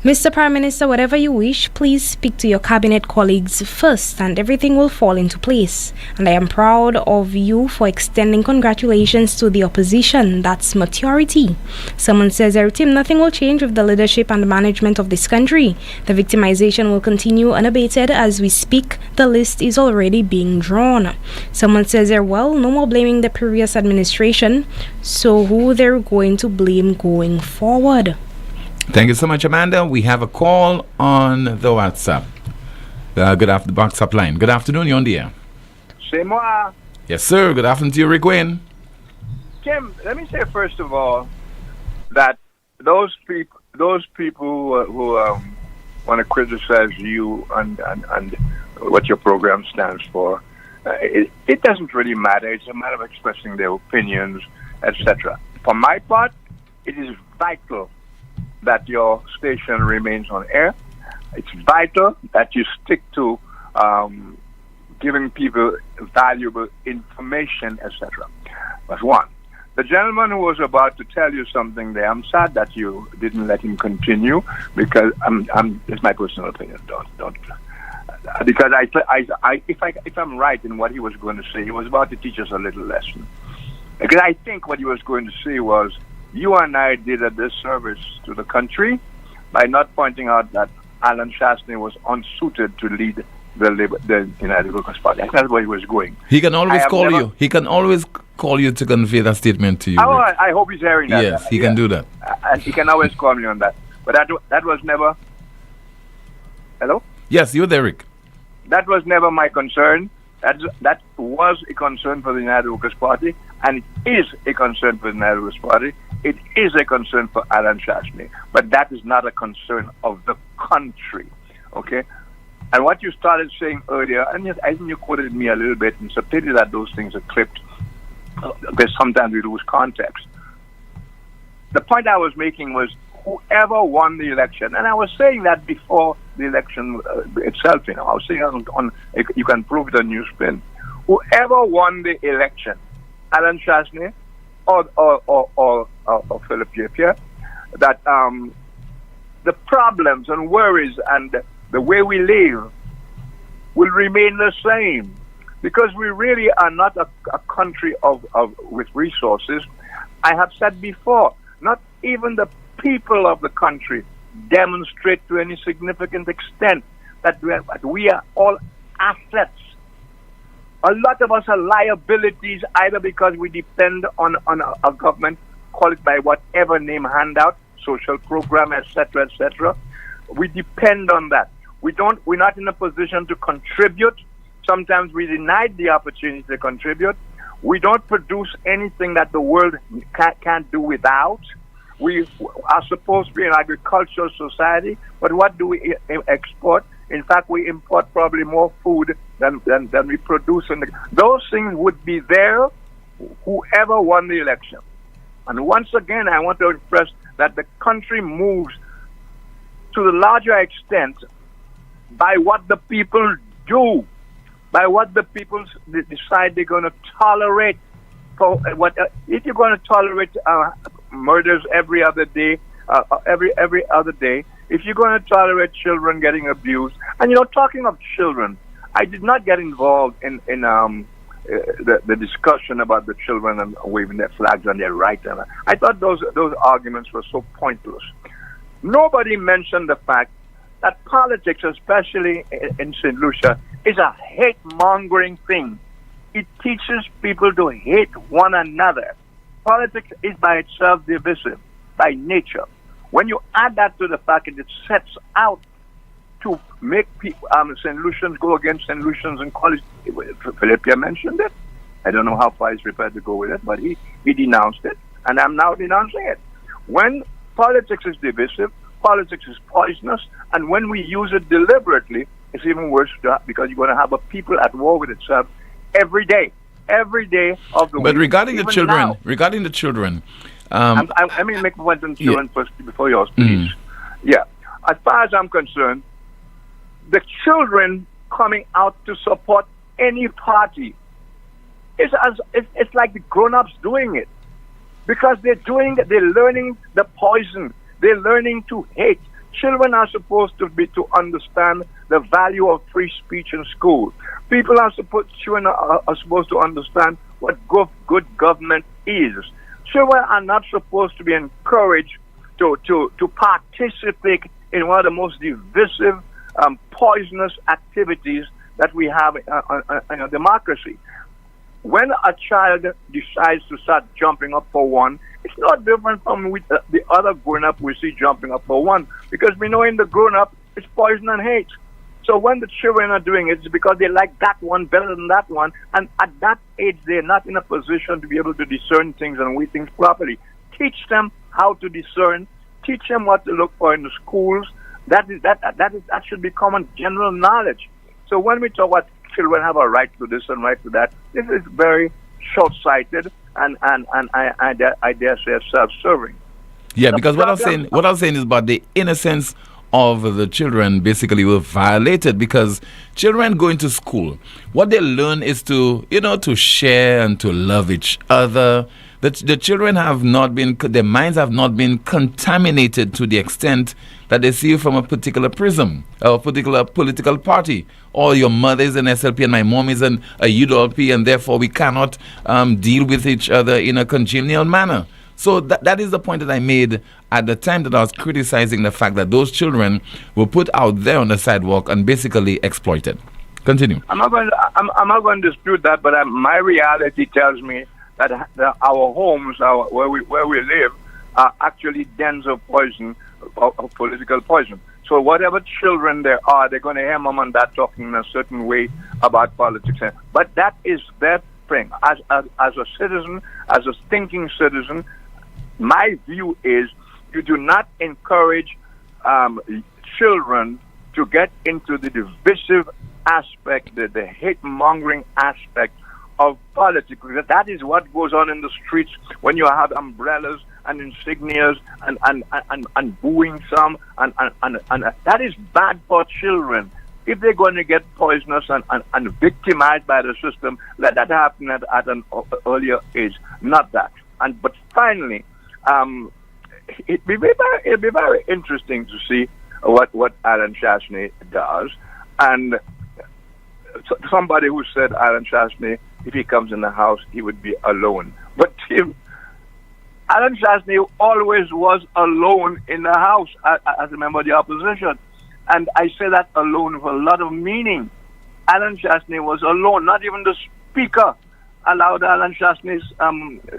Mr. Prime Minister, whatever you wish, please speak to your cabinet colleagues first and everything will fall into place. And I am proud of you for extending congratulations to the opposition. That's maturity. Someone says, Tim, nothing will change with the leadership and management of this country. The victimization will continue unabated as we speak. The list is already being drawn. Someone says, well, no more blaming the previous administration. So who they're going to blame going forward? Thank you so much, Amanda. We have a call on the WhatsApp. Good afternoon, WhatsApp line. Good afternoon, you're on the air. C'est moi. Yes, sir. Good afternoon to you, Rick Wayne. Tim, let me say first of all that those people who want to criticize you and what your program stands for, it doesn't really matter. It's a matter of expressing their opinions, etc. For my part, it is vital that your station remains on air. It's vital that you stick to giving people valuable information, etc. That's one. The gentleman who was about to tell you something there, I'm sad that you didn't let him continue, because it's my personal opinion. Don't. Because if I'm right in what he was going to say, he was about to teach us a little lesson. Because I think what he was going to say was, you and I did a disservice to the country by not pointing out that Alan Shastney was unsuited to lead the United Workers' Party. That's where he was going. He can always call you. He can always call you to convey that statement to you. Oh, I hope he's hearing that. Yes, he can do that. And he can always call me on that. But that was never... Hello? Yes, you're there, Rick. That was never my concern. That was a concern for the United Workers' Party, and it is a concern for the United Workers' Party. It is a concern for Alan Shastney, but that is not a concern of the country, okay? And what you started saying earlier, and yes, I think you quoted me a little bit, and it's a pity that those things are clipped, because sometimes we lose context. The point I was making was, whoever won the election, and I was saying that before the election itself, I was saying you can prove it on NewsSpin. Whoever won the election, Alan Shastney or Philip Pierre, that the problems and worries and the way we live will remain the same, because we really are not a country with resources. I have said before, not even the people of the country demonstrate to any significant extent that we are all assets. A lot of us are liabilities, either because we depend on a government, call it by whatever name, handout, social program, etc., etc. We depend on that. We're not in a position to contribute. Sometimes we denied the opportunity to contribute. We don't produce anything that the world can't do without. We are supposed to be an agricultural society, but what do we export? In fact, we import probably more food than we produce. Those things would be there whoever won the election. And once again, I want to express that the country moves to the larger extent by what the people do, by what the people decide they're going to tolerate. If you're going to tolerate murders every other day, every other day, if you're going to tolerate children getting abused, and talking of children, I did not get involved in the discussion about the children and waving their flags on their right. And I thought those arguments were so pointless. Nobody mentioned the fact that politics, especially in St. Lucia, is a hate-mongering thing. It teaches people to hate one another. Politics is by itself divisive, by nature. When you add that to the fact that it sets out to make people, St. Lucians go against St. Lucians in college, Philippe mentioned it. I don't know how far he's prepared to go with it, but he denounced it, and I'm now denouncing it. When politics is divisive, politics is poisonous, and when we use it deliberately, it's even worse, because you're going to have a people at war with itself every day of the week. But regarding the children, let me make a point on children first before yours, please. Yeah, as far as I'm concerned, the children coming out to support any party, it's like the grown-ups doing it, because they're learning the poison. They're learning to hate. Children are supposed to understand the value of free speech in school. Children are supposed to understand what good government is. Children are not supposed to be encouraged to participate in one of the most divisive, poisonous activities that we have in a democracy. When a child decides to start jumping up for one, it's not different from the other grown-up we see jumping up for one, because we know in the grown-up it's poison and hate. So when the children are doing it, it's because they like that one better than that one, and at that age they're not in a position to be able to discern things and weigh things properly. Teach them how to discern. Teach them what to look for in the schools. That should be common general knowledge. So when we talk about children have a right to this and right to that, this is very short-sighted and I dare say self-serving. Yeah, because what I'm saying is about the innocence of the children basically were violated, because children going to school, what they learn is to, to share and to love each other. The children have not been, their minds have not been contaminated to the extent that they see you from a particular prism, or a particular political party, or your mother is an SLP and my mom is a UWP, and therefore we cannot deal with each other in a congenial manner. So that is the point that I made at the time that I was criticizing the fact that those children were put out there on the sidewalk and basically exploited. Continue. I'm not going to dispute that, but my reality tells me that our homes, where we live, are actually dens of poison, of political poison. So whatever children there are, they're going to hear mom and dad talking in a certain way about politics. But that is their thing. As a citizen, as a thinking citizen, my view is you do not encourage children to get into the divisive aspect, the hate-mongering aspect of politics. That is what goes on in the streets when you have umbrellas and insignias and booing some, and that is bad for children. If they're going to get poisonous and victimized by the system, let that happen at an earlier age, not that. But finally, it'll be very interesting to see what Alan Shashney does. And somebody who said Alan Shashney, if he comes in the house, he would be alone. But Alan Shashney always was alone in the house as a member of the opposition. And I say that alone with a lot of meaning. Alan Shashney was alone. Not even the speaker allowed Alan Shashney's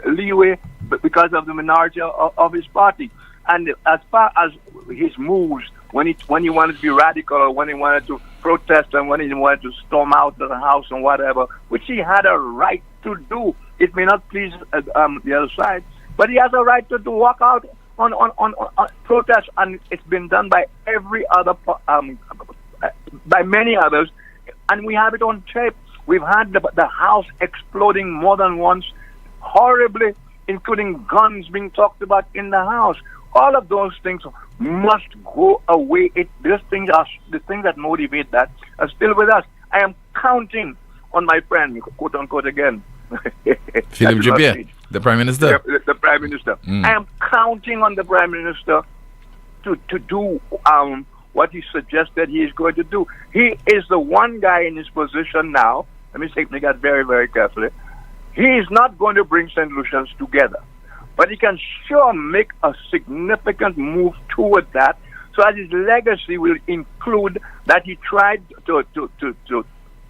leeway because of the minority of his party. And as far as his moves, when he wanted to be radical, or when he wanted to protest, and when he wanted to storm out of the house and whatever, which he had a right to do. It may not please the other side, but he has a right to walk out on protest, and it's been done by every other, by many others, and we have it on tape. We've had the house exploding more than once, horribly, including guns being talked about in the house. All of those things must go away. The things that motivate that are still with us. I am counting on my friend, quote unquote again. Philip Jubier, the Prime Minister. The Prime Minister. I am counting on the Prime Minister to do what he suggested he is going to do. He is the one guy in his position now. Let me say that very, very carefully. He is not going to bring St. Lucians together, but he can sure make a significant move toward that, so that his legacy will include that he tried to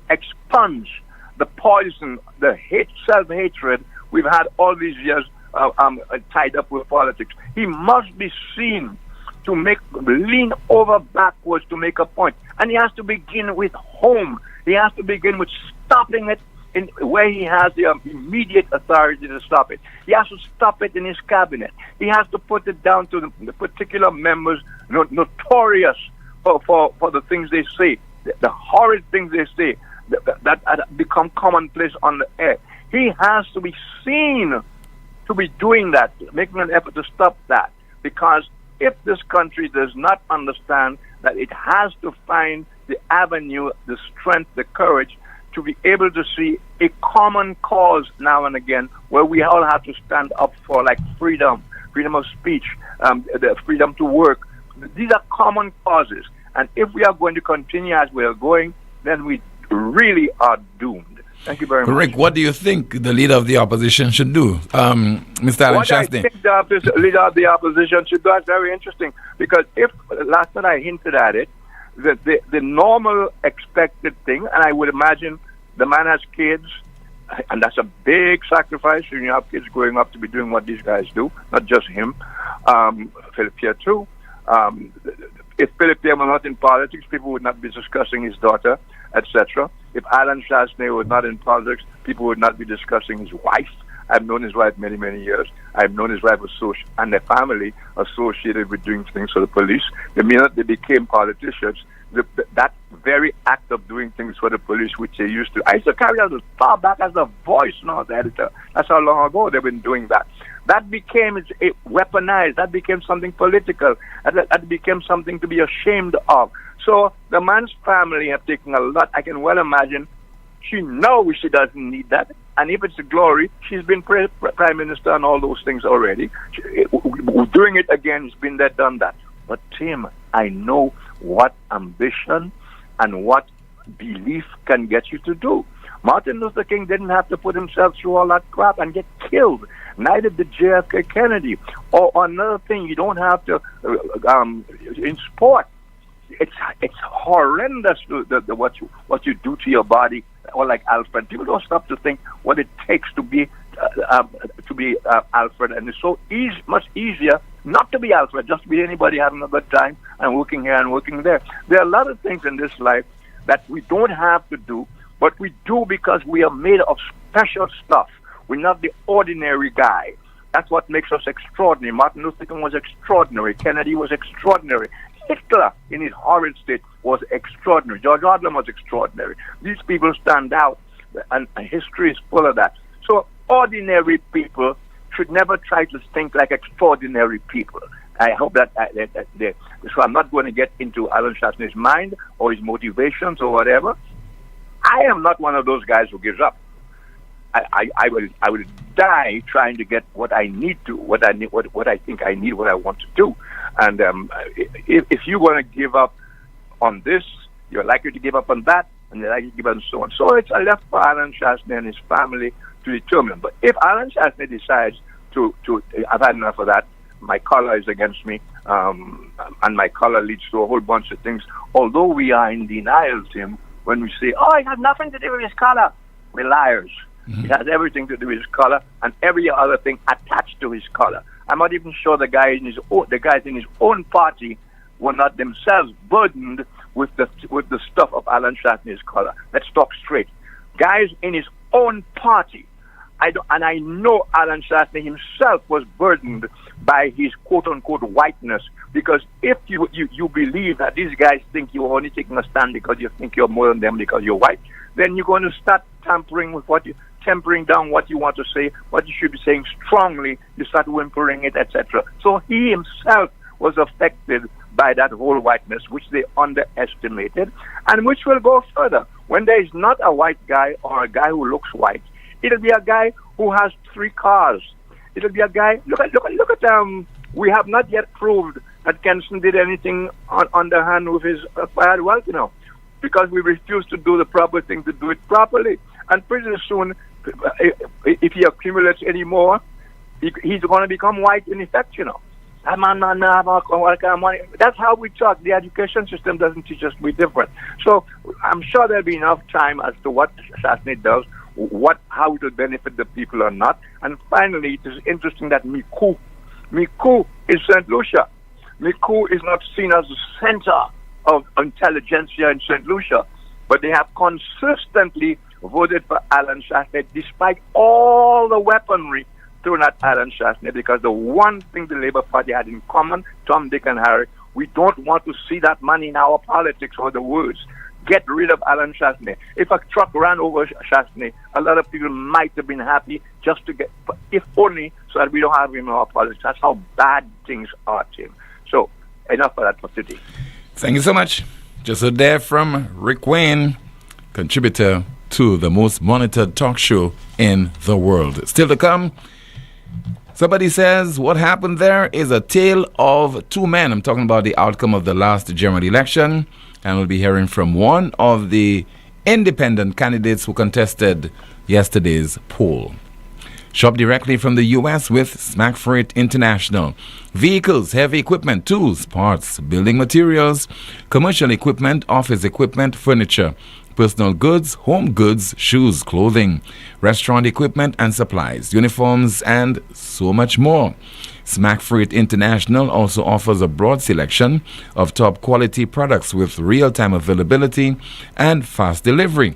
expunge the poison, the self-hatred we've had all these years tied up with politics. He must be seen to lean over backwards to make a point. And he has to begin with home. He has to begin with stopping it in where he has the immediate authority to stop it. He has to stop it in his cabinet. He has to put it down to the particular members notorious for the things they say, the horrid things they say that become commonplace on the air. He has to be seen to be doing that, making an effort to stop that. Because if this country does not understand that it has to find the avenue, the strength, the courage to be able to see a common cause now and again where we all have to stand up for, like freedom of speech, the freedom to work. These are common causes. And if we are going to continue as we are going, then we really are doomed. Thank you very much. Rick, what do you think the leader of the opposition should do? Mr. Alan Shashney. What I think the leader of the opposition should do is very interesting, because if, last night I hinted at it, the normal expected thing, and I would imagine the man has kids, and that's a big sacrifice when you have kids growing up to be doing what these guys do, not just him, Philip Pierre too. If Philip Pierre was not in politics, people would not be discussing his daughter, etc. If Alan Shashney was not in politics, people would not be discussing his wife. I've known his wife many, many years. I've known his wife and their family associated with doing things for the police. The minute they became politicians, that very act of doing things for the police, which they used to. I used to carry out as far back as the Voice Note editor. That's how long ago they've been doing that. That became weaponized. That became something political. That became something to be ashamed of. So the man's family have taken a lot. I can well imagine she knows she doesn't need that. And if it's a glory, she's been prime minister and all those things already. Doing it again, it's been there, done that. But Tim, I know what ambition and what belief can get you to do. Martin Luther King didn't have to put himself through all that crap and get killed. Neither did JFK Kennedy. Or another thing, you don't have to, in sport, it's horrendous what you do to your body. Or like Alfred, people don't stop to think what it takes to be Alfred, and it's so much easier not to be Alfred, just to be anybody having a good time and working here and working there. There are a lot of things in this life that we don't have to do, but we do because we are made of special stuff. We're not the ordinary guy. That's what makes us extraordinary. Martin Luther King was extraordinary. Kennedy was extraordinary. Hitler, in his horrid state, was extraordinary. George Odlum was extraordinary. These people stand out, and history is full of that. So ordinary people should never try to think like extraordinary people. I hope that so I'm not going to get into Alan Chastain's mind or his motivations or whatever. I am not one of those guys who gives up. I will die trying to get what I need to, what I think I need, what I want to do. And if you're going to give up on this, you're likely to give up on that, and you're likely to give up on so on. So it's left for Alan Chastain and his family to determine. But if Alan Chastain decides to I've had enough of that, my color is against me, and my color leads to a whole bunch of things. Although we are in denial, Tim, when we say, oh, it has nothing to do with his color, we're liars. Mm-hmm. It has everything to do with his color and every other thing attached to his color. I'm not even sure the guys in his own party were not themselves burdened with the stuff of Alan Chastain's color. Let's talk straight. Guys in his own party, I know Alan Chastain himself was burdened by his quote-unquote whiteness, because if you believe that these guys think you're only taking a stand because you think you're more than them because you're white, then you're going to start tempering down what you want to say, what you should be saying strongly, you start whimpering it, etc. So he himself was affected by that whole whiteness, which they underestimated, and which will go further. When there is not a white guy or a guy who looks white, it'll be a guy who has 3 cars. It'll be a guy, look at, we have not yet proved that Kenson did anything underhand with his acquired wealth, because we refuse to do the proper thing to do it properly. And pretty soon, if he accumulates any more, he's going to become white in effect, That's how we talk. The education system doesn't teach us to be different. So I'm sure there'll be enough time as to what Chastain does, how it will benefit the people or not. And finally, it is interesting that Micoud is St. Lucia. Micoud is not seen as the center of intelligentsia in St. Lucia, but they have consistently voted for Alan Chastain despite all the weaponry thrown at Alan Chastain, because the one thing the Labour Party had in common, Tom, Dick and Harry, we don't want to see that money in our politics or the words. Get rid of Alan Chastain. If a truck ran over Chastain, a lot of people might have been happy just to get, if only so that we don't have him in our politics. That's how bad things are, Tim. So enough of that for today. Thank you so much. Just a there from Rick Wayne, contributor to the most monitored talk show in the world. Still to come, somebody says what happened there is a tale of 2 men. I'm talking about the outcome of the last general election, and we'll be hearing from one of the independent candidates who contested yesterday's poll. Shop directly from the U.S. with Smack Freight International. Vehicles, heavy equipment, tools, parts, building materials, commercial equipment, office equipment, furniture, personal goods, home goods, shoes, clothing, restaurant equipment and supplies, uniforms, and so much more. Smack Freight International also offers a broad selection of top quality products with real-time availability and fast delivery.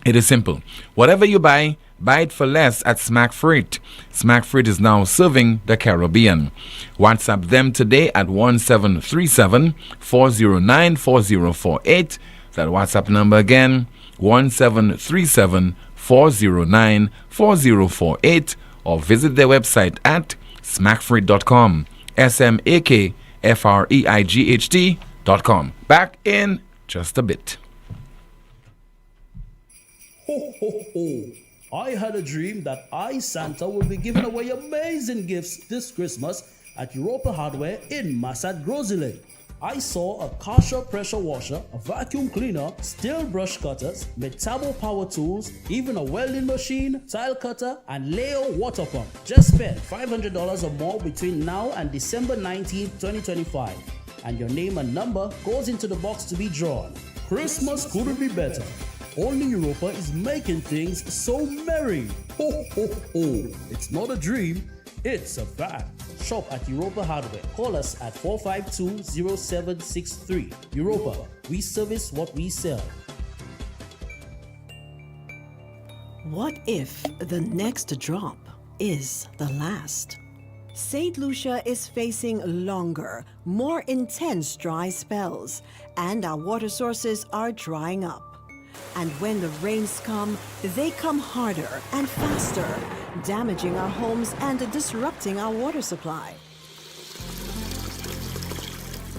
It is simple. Whatever you buy it for less at Smack Freight. Smack Freight is now serving the Caribbean. WhatsApp them today at 1737-409-4048. That WhatsApp number again, 1737-409-4048, or visit their website at smackfreight.com. SMAKFREIGHT.com. Back in just a bit. Ho, ho, ho. I had a dream that I, Santa, will be giving away amazing gifts this Christmas at Europa Hardware in Massad Grosile. I saw a Kasha pressure washer, a vacuum cleaner, steel brush cutters, Metabo power tools, even a welding machine, tile cutter, and Leo water pump. Just spend $500 or more between now and December 19, 2025. And your name and number goes into the box to be drawn. Christmas couldn't be better. Only Europa is making things so merry. Ho, ho, ho. It's not a dream, it's a fact. Shop at Europa Hardware. Call us at 452-0763. Europa, we service what we sell. What if the next drop is the last? St. Lucia is facing longer, more intense dry spells, and our water sources are drying up. And when the rains come, they come harder and faster, damaging our homes and disrupting our water supply.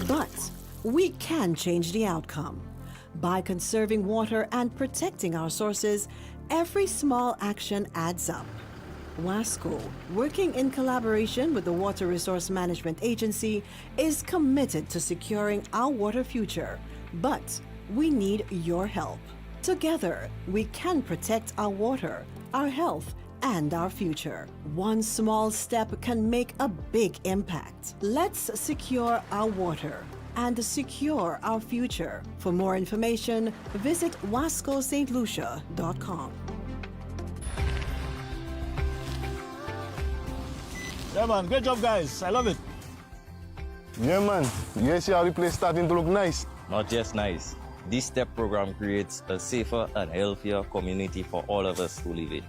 But we can change the outcome. By conserving water and protecting our sources, every small action adds up. WASCO, working in collaboration with the Water Resource Management Agency, is committed to securing our water future. But we need your help. Together, we can protect our water, our health, and our future. One small step can make a big impact. Let's secure our water and secure our future. For more information, visit wascostlucia.com. Yeah, man. Great job, guys. I love it. Yeah, man. You see how the place starting to look nice? Not just nice. This STEP program creates a safer and healthier community for all of us who live it.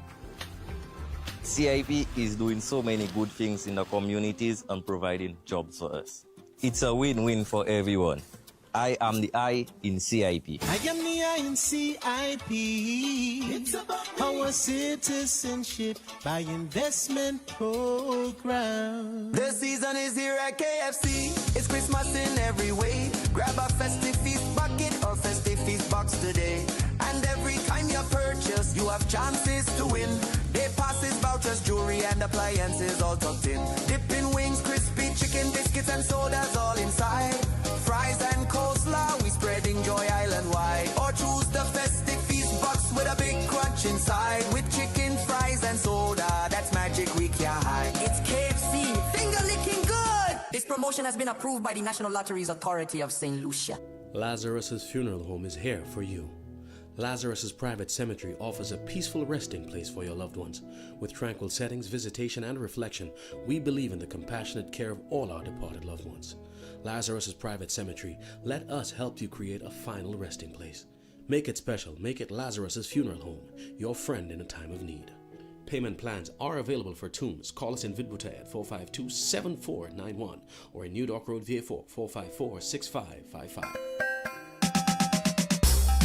CIP is doing so many good things in the communities and providing jobs for us. It's a win-win for everyone. I am the I in CIP. I am the I in CIP. It's about our citizenship by investment program. The season is here at KFC. It's Christmas in every way. Grab a festive feast bucket or festive feast box today. And every time you purchase, you have chances to win. Day passes, vouchers, jewelry, and appliances all tucked in. Dipping wings, crispy chicken, biscuits, and sodas all inside. Fries and coleslaw, we spreading joy island-wide. Or choose the festive feast box with a big crunch inside. With chicken, fries, and soda, that's magic we can't hide. It's KFC, finger-licking good! This promotion has been approved by the National Lotteries Authority of St. Lucia. Lazarus's Funeral Home is here for you. Lazarus's Private Cemetery offers a peaceful resting place for your loved ones. With tranquil settings, visitation, and reflection, we believe in the compassionate care of all our departed loved ones. Lazarus's Private Cemetery, let us help you create a final resting place. Make it special. Make it Lazarus's Funeral Home, your friend in a time of need. Payment plans are available for tombs. Call us in Vidbute at 452-7491 or in New Dock Road, VA4, 454-6555.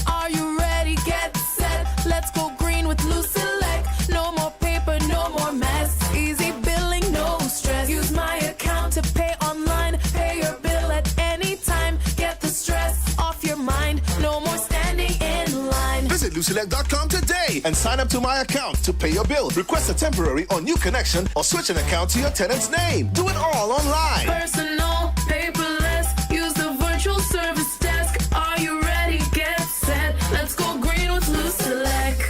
Are you ready? Get set. Let's go green with Blue Select. No more paper, no more mess. Easy billing, no stress. Use my account to pay online. Pay your bill at any time. Get the stress off your mind. No more standing in line. Visit LuCelect.com today and sign up to my account to pay your bill. Request a temporary or new connection or switch an account to your tenant's name. Do it all online. Personal, paperless. Use the virtual service desk. Are you ready? Get set. Let's go green with Blue Select.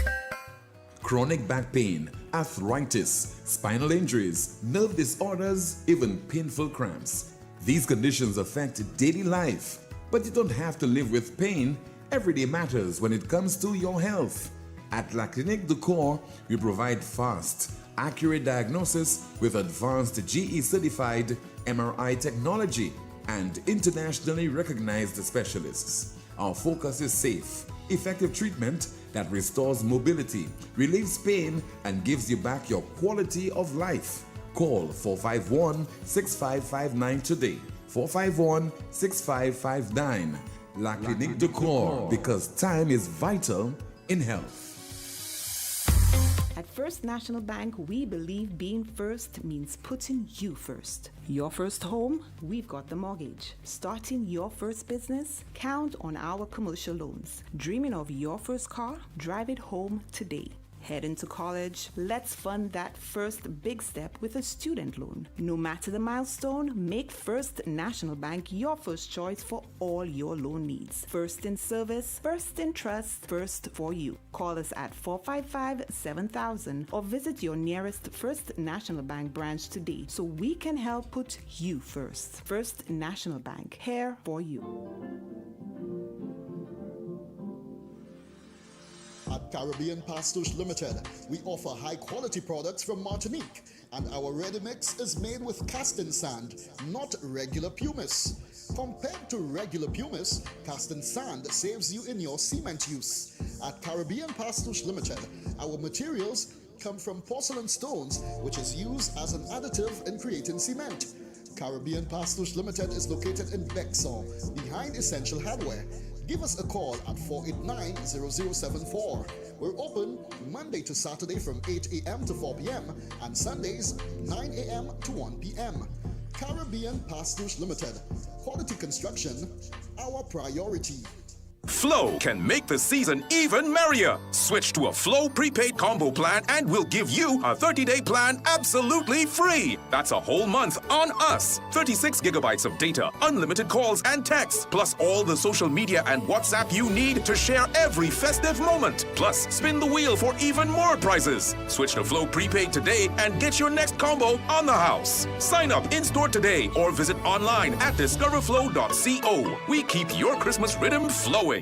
Chronic back pain, arthritis, spinal injuries, nerve disorders, even painful cramps. These conditions affect daily life, but you don't have to live with pain. Every day matters when it comes to your health. At La Clinique du Corps, we provide fast, accurate diagnosis with advanced GE-certified MRI technology and internationally recognized specialists. Our focus is safe, effective treatment, that restores mobility, relieves pain, and gives you back your quality of life. Call 451-6559 today. 451-6559. La Clinique de Corps, because time is vital in health. At First National Bank, we believe being first means putting you first. Your first home? We've got the mortgage. Starting your first business? Count on our commercial loans. Dreaming of your first car? Drive it home today. Heading to college? Let's fund that first big step with a student loan. No matter the milestone, make First National Bank your first choice for all your loan needs. First in service, first in trust, first for you. Call us at 455-7000 or visit your nearest First National Bank branch today so we can help put you first. First National Bank, here for you. At Caribbean Pastouche Limited, we offer high-quality products from Martinique, and our ready mix is made with casting sand, not regular pumice. Compared to regular pumice, casting sand saves you in your cement use. At Caribbean Pastouche Limited, our materials come from porcelain stones, which is used as an additive in creating cement. Caribbean Pastouche Limited is located in Bexon, behind Essential Hardware. Give us a call at 489-0074. We're open Monday to Saturday from 8 a.m. to 4 p.m. and Sundays 9 a.m. to 1 p.m. Caribbean Pastouche Limited. Quality construction, our priority. Flow can make the season even merrier. Switch to a Flow prepaid combo plan and we'll give you a 30-day plan absolutely free. That's a whole month on us. 36 gigabytes of data, unlimited calls and texts, plus all the social media and WhatsApp you need to share every festive moment. Plus, spin the wheel for even more prizes. Switch to Flow prepaid today and get your next combo on the house. Sign up in-store today or visit online at discoverflow.co. We keep your Christmas rhythm flowing.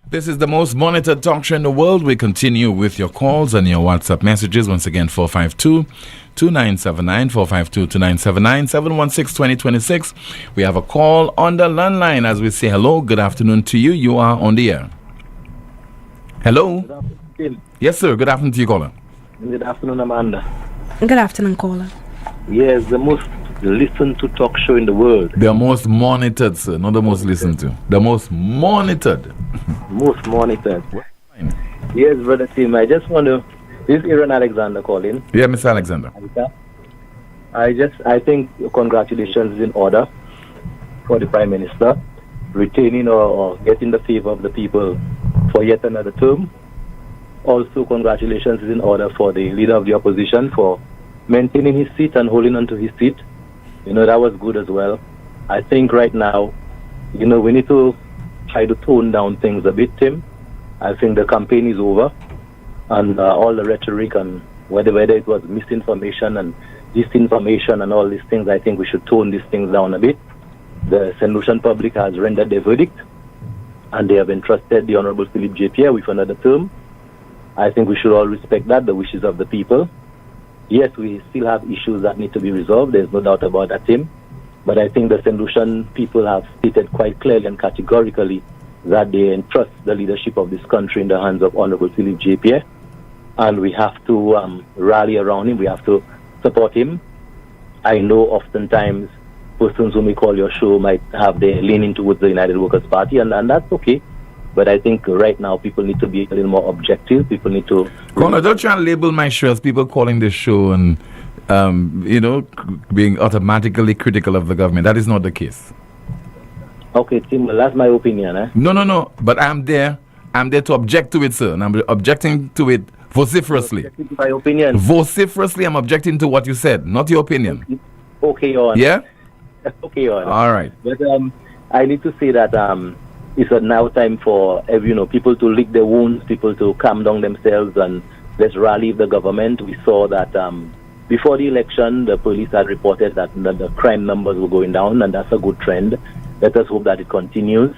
This is the most monitored talk show in the world. We continue with your calls and your WhatsApp messages. Once again, 452-2979, 452-2979, 716-2026. We have a call on the landline as we say hello. Good afternoon to you. You are on the air. Hello? Good afternoon. Yes, sir. Good afternoon to you, caller. Good afternoon, Amanda. Good afternoon, caller. Yes, the most listened to talk show in the world. The most monitored, sir. Not the most listened to. The most monitored. Most monitored. Yes, brother Tim. I just want to. This is Aaron Alexander calling. Yeah, Mr. Alexander. I think congratulations is in order for the Prime Minister retaining or getting the favor of the people for yet another term. Also, congratulations is in order for the leader of the opposition for maintaining his seat and holding on to his seat. That was good as well. I think right now, we need to try to tone down things a bit, Tim. I think the campaign is over, and all the rhetoric and whether it was misinformation and disinformation and all these things, I think we should tone these things down a bit. The St. Lucian public has rendered their verdict, and they have entrusted the Honorable Philip J. Pierre with another term. I think we should all respect that, the wishes of the people. Yes, we still have issues that need to be resolved. There's no doubt about that, Tim. But I think the St. Lucian people have stated quite clearly and categorically that they entrust the leadership of this country in the hands of Honorable Philip J. Pierre. And we have to rally around him. We have to support him. I know oftentimes persons who may call your show might have their leaning towards the United Workers' Party, and that's okay. But I think right now people need to be a little more objective. People need to... Caller, don't try and label my show as people calling this show and, being automatically critical of the government. That is not the case. Okay, Tim, well, that's my opinion. No. But I'm there to object to it, sir. And I'm objecting to it vociferously. My opinion. Vociferously, I'm objecting to what you said, not your opinion. Okay, Your Honor. Yeah? Okay, Your Honor. All right. But I need to say that it's now time for people to lick their wounds, people to calm down themselves, and let's rally the government. We saw that before the election, the police had reported that the crime numbers were going down, and that's a good trend. Let us hope that it continues.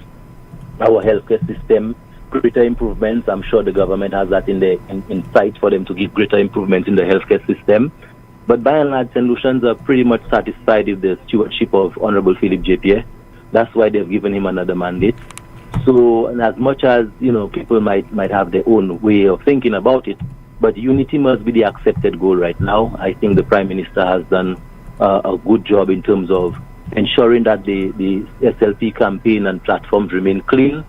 Our healthcare system greater improvements. I'm sure the government has that in sight for them to give greater improvements in the healthcare system. But by and large, St. Lucians are pretty much satisfied with the stewardship of Honorable Philip J.P. That's why they've given him another mandate. So, and as much as, people might have their own way of thinking about it, but unity must be the accepted goal right now. I think the Prime Minister has done a good job in terms of ensuring that the SLP campaign and platforms remain clean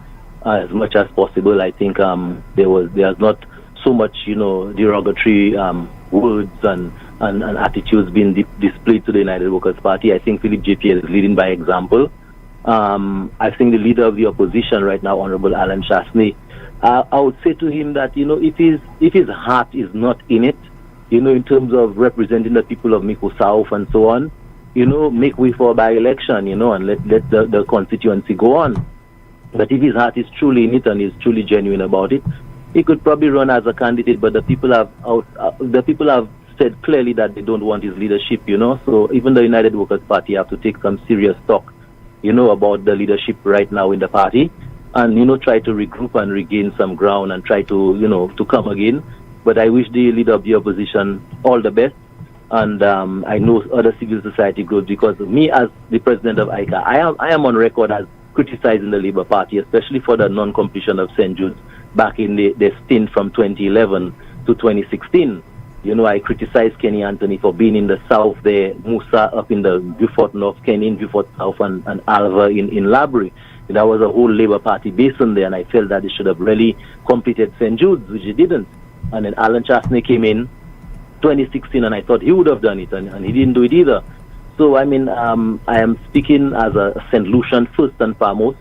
as much as possible. I think there's not so much, derogatory words and attitudes being displayed to the United Workers' Party. I think Philip J.P. is leading by example. I think the leader of the opposition right now, Honorable Alan Chasney, I would say to him that, if his heart is not in it, in terms of representing the people of Miko South and so on, make way for a by-election, and let the constituency go on. But if his heart is truly in it and is truly genuine about it, he could probably run as a candidate, but the people have said clearly that they don't want his leadership, So even the United Workers' Party have to take some serious stock, about the leadership right now in the party and, try to regroup and regain some ground and try to, to come again. But I wish the leader of the opposition all the best. And I know other civil society groups, because me as the president of ICA, I am on record as criticizing the Labour Party, especially for the non-completion of St. Jude's back in the stint from 2011 to 2016. I criticized Kenny Anthony for being in the south there, Musa up in the Beaufort North, Kenny in Beaufort South, and Alva in Labrie. That was a whole Labour Party basin there, and I felt that they should have really completed St. Jude's, which they didn't. And then Alan Chasney came in 2016, and I thought he would have done it, and he didn't do it either. So, I am speaking as a St. Lucian first and foremost,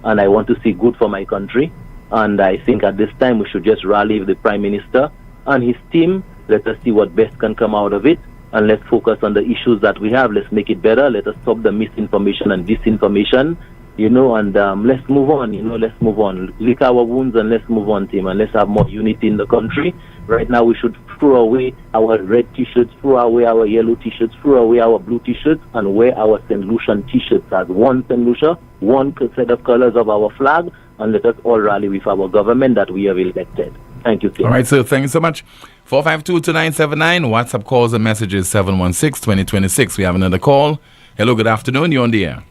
and I want to see good for my country. And I think at this time we should just rally with the Prime Minister and his team. Let us see what best can come out of it, and let's focus on the issues that we have. Let's make it better. Let us stop the misinformation and disinformation, and let's move on, let's move on. Lick our wounds and let's move on, team, and let's have more unity in the country. Right now we should throw away our red T-shirts, throw away our yellow T-shirts, throw away our blue T-shirts, and wear our St. Lucian T-shirts as one St. Lucia, one set of colors of our flag, and let us all rally with our government that we have elected. Thank you, Tim. All right, so thank you so much. 452-2979, WhatsApp calls and messages 716-2026. We have another call. Hello, good afternoon. You're on the air.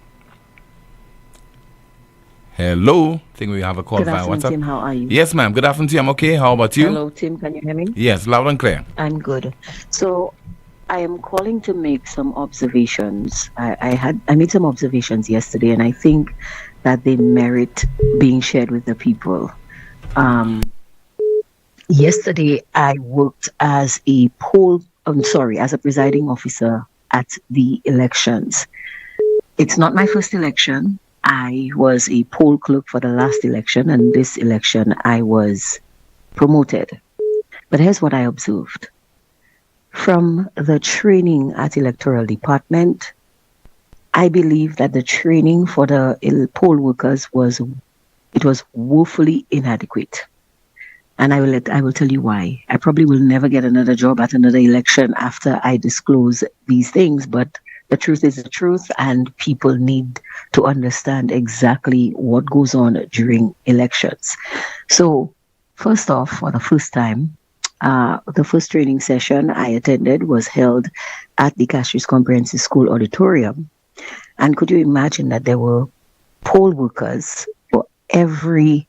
Hello. I think we have a call Good via afternoon, WhatsApp. Tim. How are you? Yes, ma'am. Good afternoon to you. I'm okay. How about you? Hello, Tim. Can you hear me? Yes, loud and clear. I'm good. So I am calling to make some observations. I made some observations yesterday, and I think that they merit being shared with the people. Yesterday, I worked as a presiding officer at the elections. It's not my first election. I was a poll clerk for the last election, and this election I was promoted. But here's what I observed. From the training at electoral department, I believe that the training for the poll workers was woefully inadequate. And I will tell you why. I probably will never get another job at another election after I disclose these things, but the truth is the truth, and people need to understand exactly what goes on during elections. So, first off, for the first time, the first training session I attended was held at the Castries Comprehensive School auditorium. And could you imagine that there were poll workers for every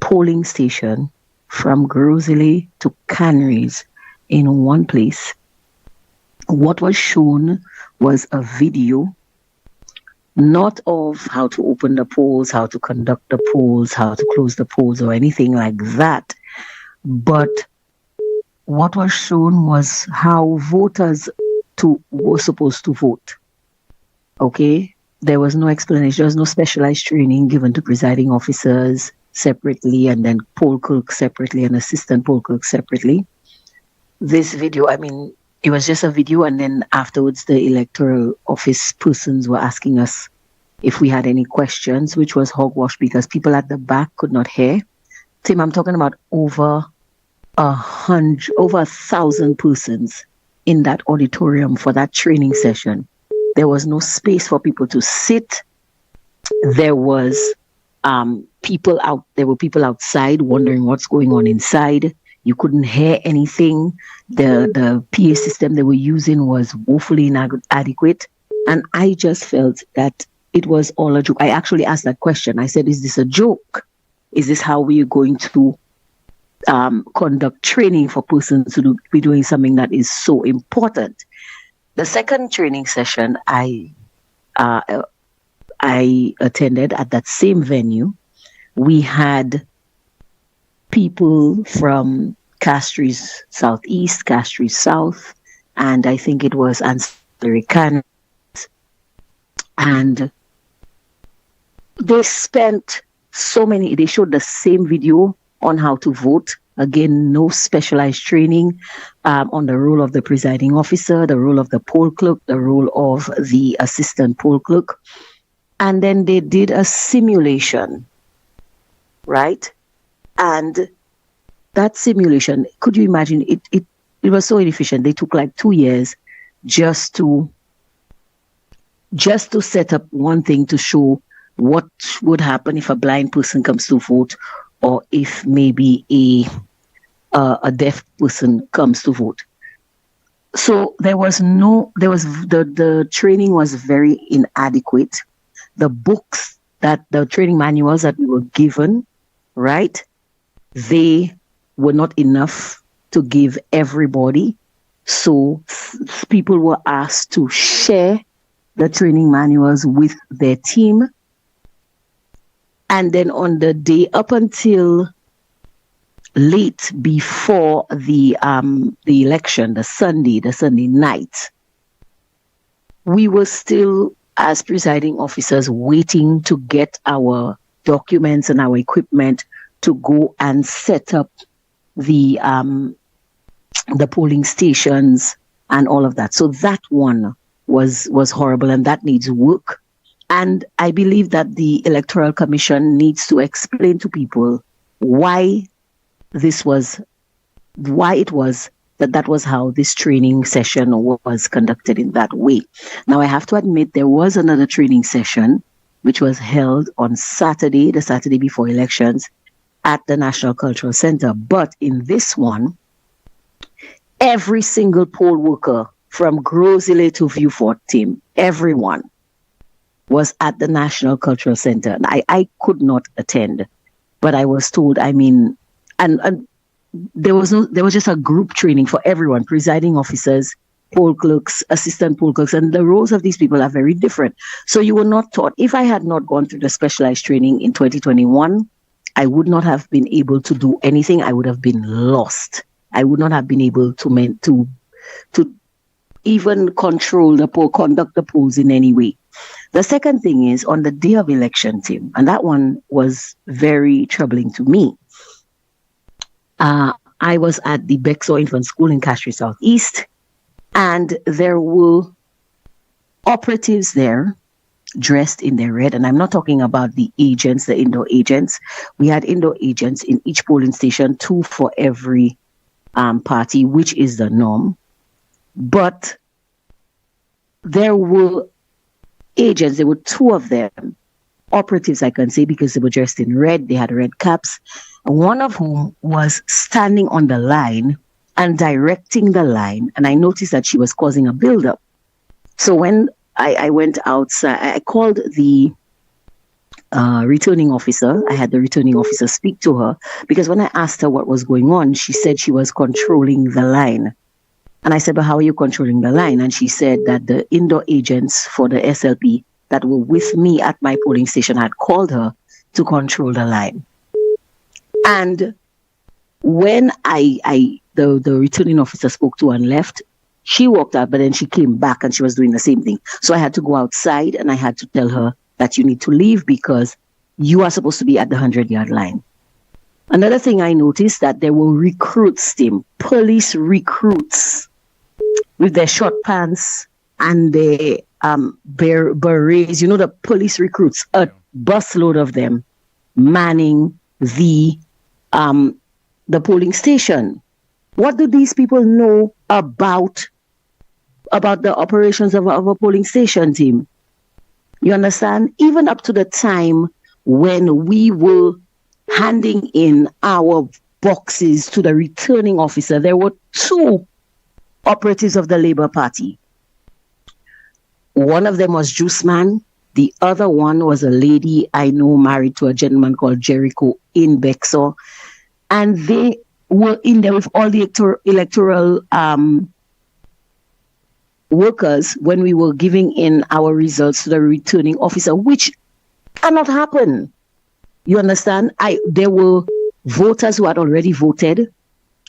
polling station from Grosley to Canries in one place? What was shown was a video, not of how to open the polls, how to conduct the polls, how to close the polls, or anything like that. But what was shown was how voters were supposed to vote. Okay? There was no explanation. There was no specialized training given to presiding officers separately, and then poll clerks separately, and assistant poll clerks separately. This video, it was just a video, and then afterwards the electoral office persons were asking us if we had any questions, which was hogwash because people at the back could not hear. Tim, I'm talking about over 1,000 persons in that auditorium for that training session. There was no space for people to sit. There was There were people outside wondering what's going on inside. You couldn't hear anything. The PA system they were using was woefully inadequate. And I just felt that it was all a joke. I actually asked that question. I said, is this a joke? Is this how we are going to conduct training for persons to be doing something that is so important? The second training session I attended at that same venue, we had people from Castries Southeast, Castries South, and I think it was ancillary candidates. And they spent they showed the same video on how to vote. Again, no specialized training on the role of the presiding officer, the role of the poll clerk, the role of the assistant poll clerk. And then they did a simulation, right? And that simulation, could you imagine, it was so inefficient. They took like 2 years just to set up one thing to show what would happen if a blind person comes to vote, or if maybe a deaf person comes to vote. So the training was very inadequate. The books the training manuals that we were given, right, they were not enough to give everybody. So people were asked to share the training manuals with their team. And then on the day up until late before the election, the Sunday night, we were still, as presiding officers, waiting to get our documents and our equipment to go and set up the polling stations and all of that. So that one was horrible, and that needs work. And I believe that the Electoral Commission needs to explain to people why it was that was how this training session was conducted in that way. Now, I have to admit there was another training session which was held on Saturday, the Saturday before elections, at the National Cultural Center. But in this one, every single poll worker from Grosile to Viewfort team, everyone was at the National Cultural Center. And I could not attend, but I was told, and there was just a group training for everyone, presiding officers, poll clerks, assistant poll clerks, and the roles of these people are very different. So you were not taught. If I had not gone through the specialized training in 2021, I would not have been able to do anything. I would have been lost. I would not have been able to even control the poll, conduct the polls in any way. The second thing is on the day of election, Tim, and that one was very troubling to me. I was at the Bexor Infant School in Castries Southeast, and there were operatives there dressed in their red. And I'm not talking about the agents, the indoor agents. We had indoor agents in each polling station, 2 for every party, which is the norm. But there were agents, there were 2 of them, operatives, I can say, because they were dressed in red, they had red caps, one of whom was standing on the line and directing the line, and I noticed that she was causing a buildup. So when I went outside, I called the returning officer. I had the returning officer speak to her, because when I asked her what was going on, she said she was controlling the line. And I said, but how are you controlling the line? And she said that the indoor agents for the SLP that were with me at my polling station had called her to control the line. And when the returning officer spoke to her and left, she walked out, but then she came back and she was doing the same thing. So I had to go outside and I had to tell her that you need to leave because you are supposed to be at the 100-yard line. Another thing I noticed that there were recruits, Tim, police recruits with their short pants and their berets, the police recruits, a busload of them manning the polling station. What do these people know about the operations of a polling station, team? You understand? Even up to the time when we were handing in our boxes to the returning officer, there were two operatives of the Labour Party. One of them was Juice Man. The other one was a lady I know married to a gentleman called Jericho in Bexar. And they were in there with all the electoral workers when we were giving in our results to the returning officer, which cannot happen. You understand? There were voters who had already voted,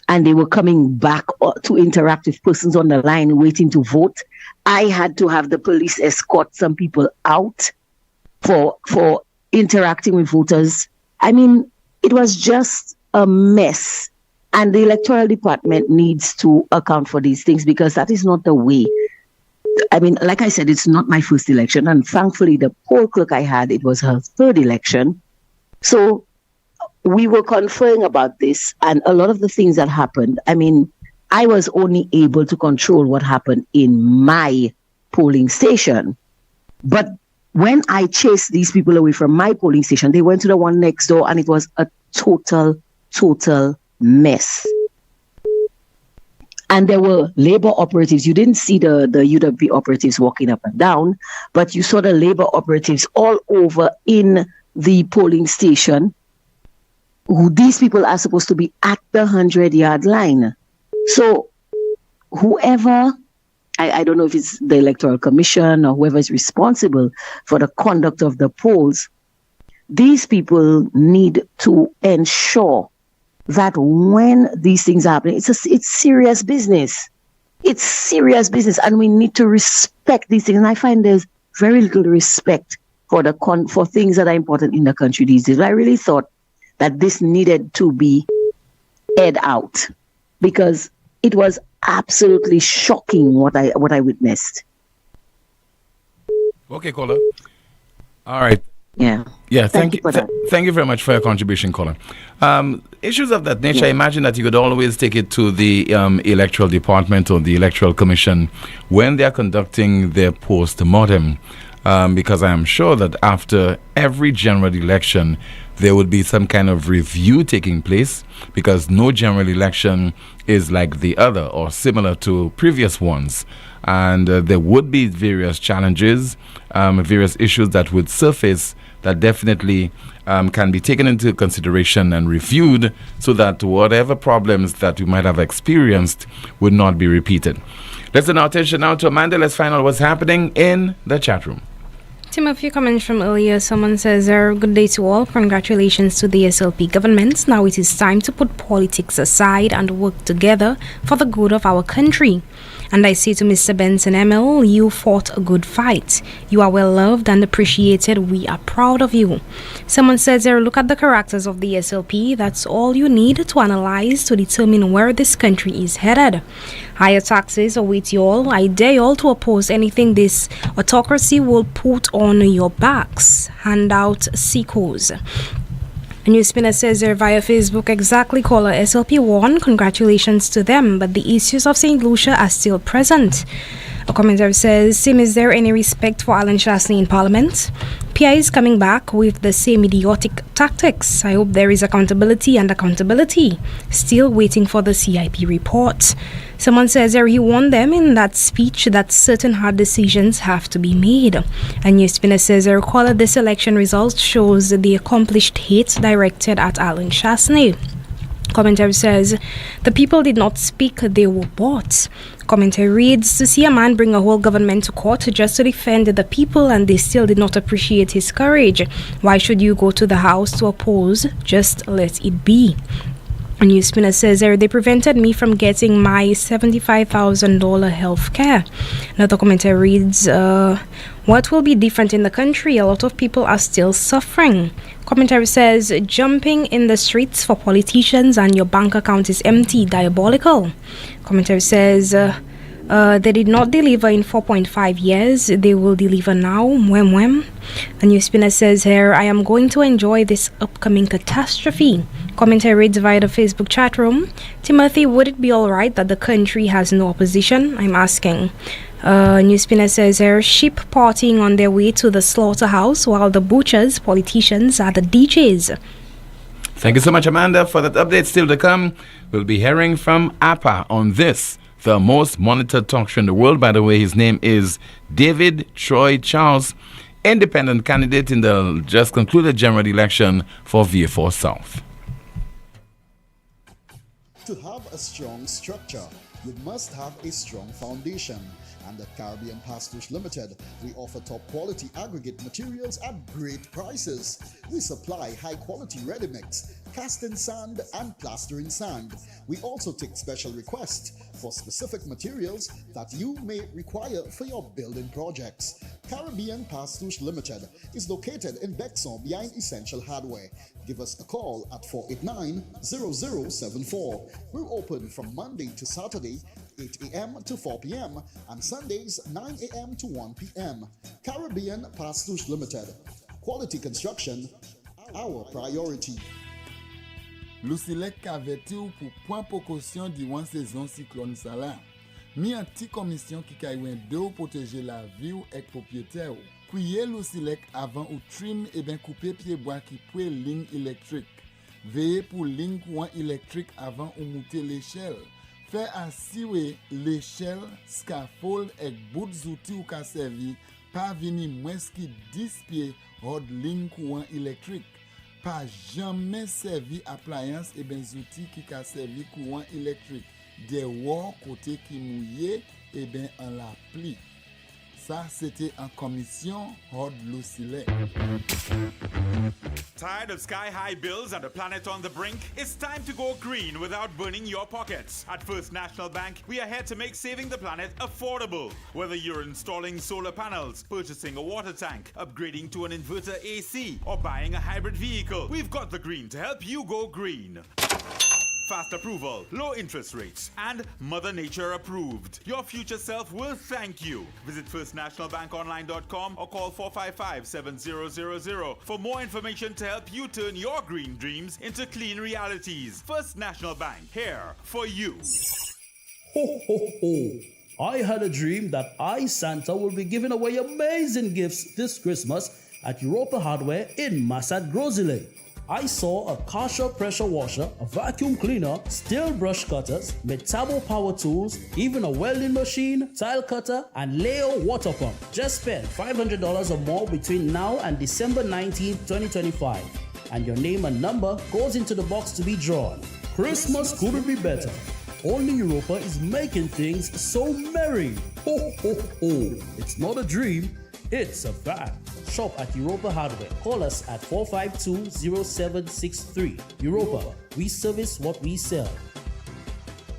and they were coming back to interact with persons on the line waiting to vote. I had to have the police escort some people out for interacting with voters. I mean, it was just a mess. And the electoral department needs to account for these things, because that is not the way. I mean, like I said, it's not my first election. And thankfully, the poll clerk I had, it was her third election. So we were conferring about this, and a lot of the things that happened, I mean, I was only able to control what happened in my polling station. But when I chased these people away from my polling station, they went to the one next door, and it was a total mess. And there were Labour operatives. You didn't see the UWP operatives walking up and down, but you saw the Labour operatives all over in the polling station. These people are supposed to be at the 100-yard line. So whoever, I don't know if it's the Electoral Commission or whoever is responsible for the conduct of the polls, these people need to ensure that when these things are happening, it's serious business. It's serious business, and we need to respect these things. And I find there's very little respect for for things that are important in the country these days. I really thought that this needed to be aired out, because it was absolutely shocking what I witnessed. Okay, caller. All right. Yeah. Yeah. Thank you. For that. Thank you very much for your contribution, caller. Issues of that nature, I imagine that you could always take it to the electoral department or the electoral commission when they are conducting their post-mortem, because I am sure that after every general election, there would be some kind of review taking place, because no general election is like the other or similar to previous ones. And there would be various challenges, various issues that would surface that definitely can be taken into consideration and reviewed, so that whatever problems that we might have experienced would not be repeated. Let's turn our attention now to Amanda. Let's find out what's happening in the chat room. Tim, a few comments from earlier. Someone says, good day to all. Congratulations to the SLP government. Now it is time to put politics aside and work together for the good of our country. And I say to Mr. Benson ML, you fought a good fight. You are well loved and appreciated. We are proud of you. Someone says, look at the characters of the SLP. That's all you need to analyze to determine where this country is headed. Higher taxes await you all. I dare you all to oppose anything this autocracy will put on your backs. Handout Seekos. NewsSpin says there via Facebook, exactly, caller. SLP won. Congratulations to them, but the issues of St. Lucia are still present. A commentator says, Sim, is there any respect for Alan Chasney in Parliament? PI is coming back with the same idiotic tactics. I hope there is accountability. Still waiting for the CIP report. Someone says he warned them in that speech that certain hard decisions have to be made. And NewsSpinner says caller, this election result shows the accomplished hate directed at Alan Chasney. Commentary says, the people did not speak, they were bought. Commentary reads, to see a man bring a whole government to court just to defend the people and they still did not appreciate his courage. Why should you go to the house to oppose? Just let it be. A NewsSpinner says they prevented me from getting my $75,000 health care. Another commentary reads, what will be different in the country? A lot of people are still suffering. Commentary says, jumping in the streets for politicians and your bank account is empty, diabolical. Commentary says, they did not deliver in 4.5 years. They will deliver now. Mwem. A NewsSpinner says here, I am going to enjoy this upcoming catastrophe. Commentary reads via the Facebook chat room. Timothy, would it be alright that the country has no opposition? I'm asking. NewsSpinner says here, sheep partying on their way to the slaughterhouse while the butchers, politicians are the DJs. Thank you so much, Amanda, for that update. Still to come, we'll be hearing from APA on this, the most monitored talk show in the world. By the way, his name is David Troy Charles, independent candidate in the just concluded general election for VA4 South. To have a strong structure, you must have a strong foundation. And at Caribbean Pastouche Limited, we offer top quality aggregate materials at great prices. We supply high quality ready mix, casting sand and plastering sand. We also take special requests for specific materials that you may require for your building projects. Caribbean Pastouche Limited is located in Bexon behind Essential Hardware. Give us a call at 489-0074. We're open from Monday to Saturday, 8 a.m. to 4 p.m. and Sundays 9 a.m. to 1 p.m. Caribbean Pastouche Limited. Quality construction, our priority. Lucilec averti ou pour point précaution durant saison cyclone ça là. Mi un petit commission qui kaywen de ou protéger la vie ou ek propriétaire ou. Priez Lucilec avant ou trim et ben couper pied bois qui pouet ligne électrique. Veillez pour ligne courant électrique avant ou monter l'échelle. Fait assurer l'échelle, scaffold et bout d'outils ou ka servi pas vini moins qui 10 pieds hors ligne courant électrique. Pas jamais servi appliance et ben outils qui ka servi courant électrique. Des wall côté qui mouillé et ben en la pli. Ça c'était en commission hors Lucilec. Tired of sky-high bills and a planet on the brink? It's time to go green without burning your pockets. At First National Bank, we are here to make saving the planet affordable. Whether you're installing solar panels, purchasing a water tank, upgrading to an inverter AC, or buying a hybrid vehicle, we've got the green to help you go green. Fast approval, low interest rates, and Mother Nature approved. Your future self will thank you. Visit firstnationalbankonline.com or call 455-7000 for more information to help you turn your green dreams into clean realities. First National Bank, here for you. Ho, ho, ho. I had a dream that I, Santa, will be giving away amazing gifts this Christmas at Europa Hardware in Massad Grosile. I saw a Kasha pressure washer, a vacuum cleaner, steel brush cutters, Metabo power tools, even a welding machine, tile cutter, and Leo water pump. Just spend $500 or more between now and December 19, 2025. And your name and number goes into the box to be drawn. Christmas couldn't be better. Only Europa is making things so merry. Ho, ho, ho. It's not a dream, it's a fact. Shop at Europa Hardware. Call us at 452-0763. Europa, we service what we sell.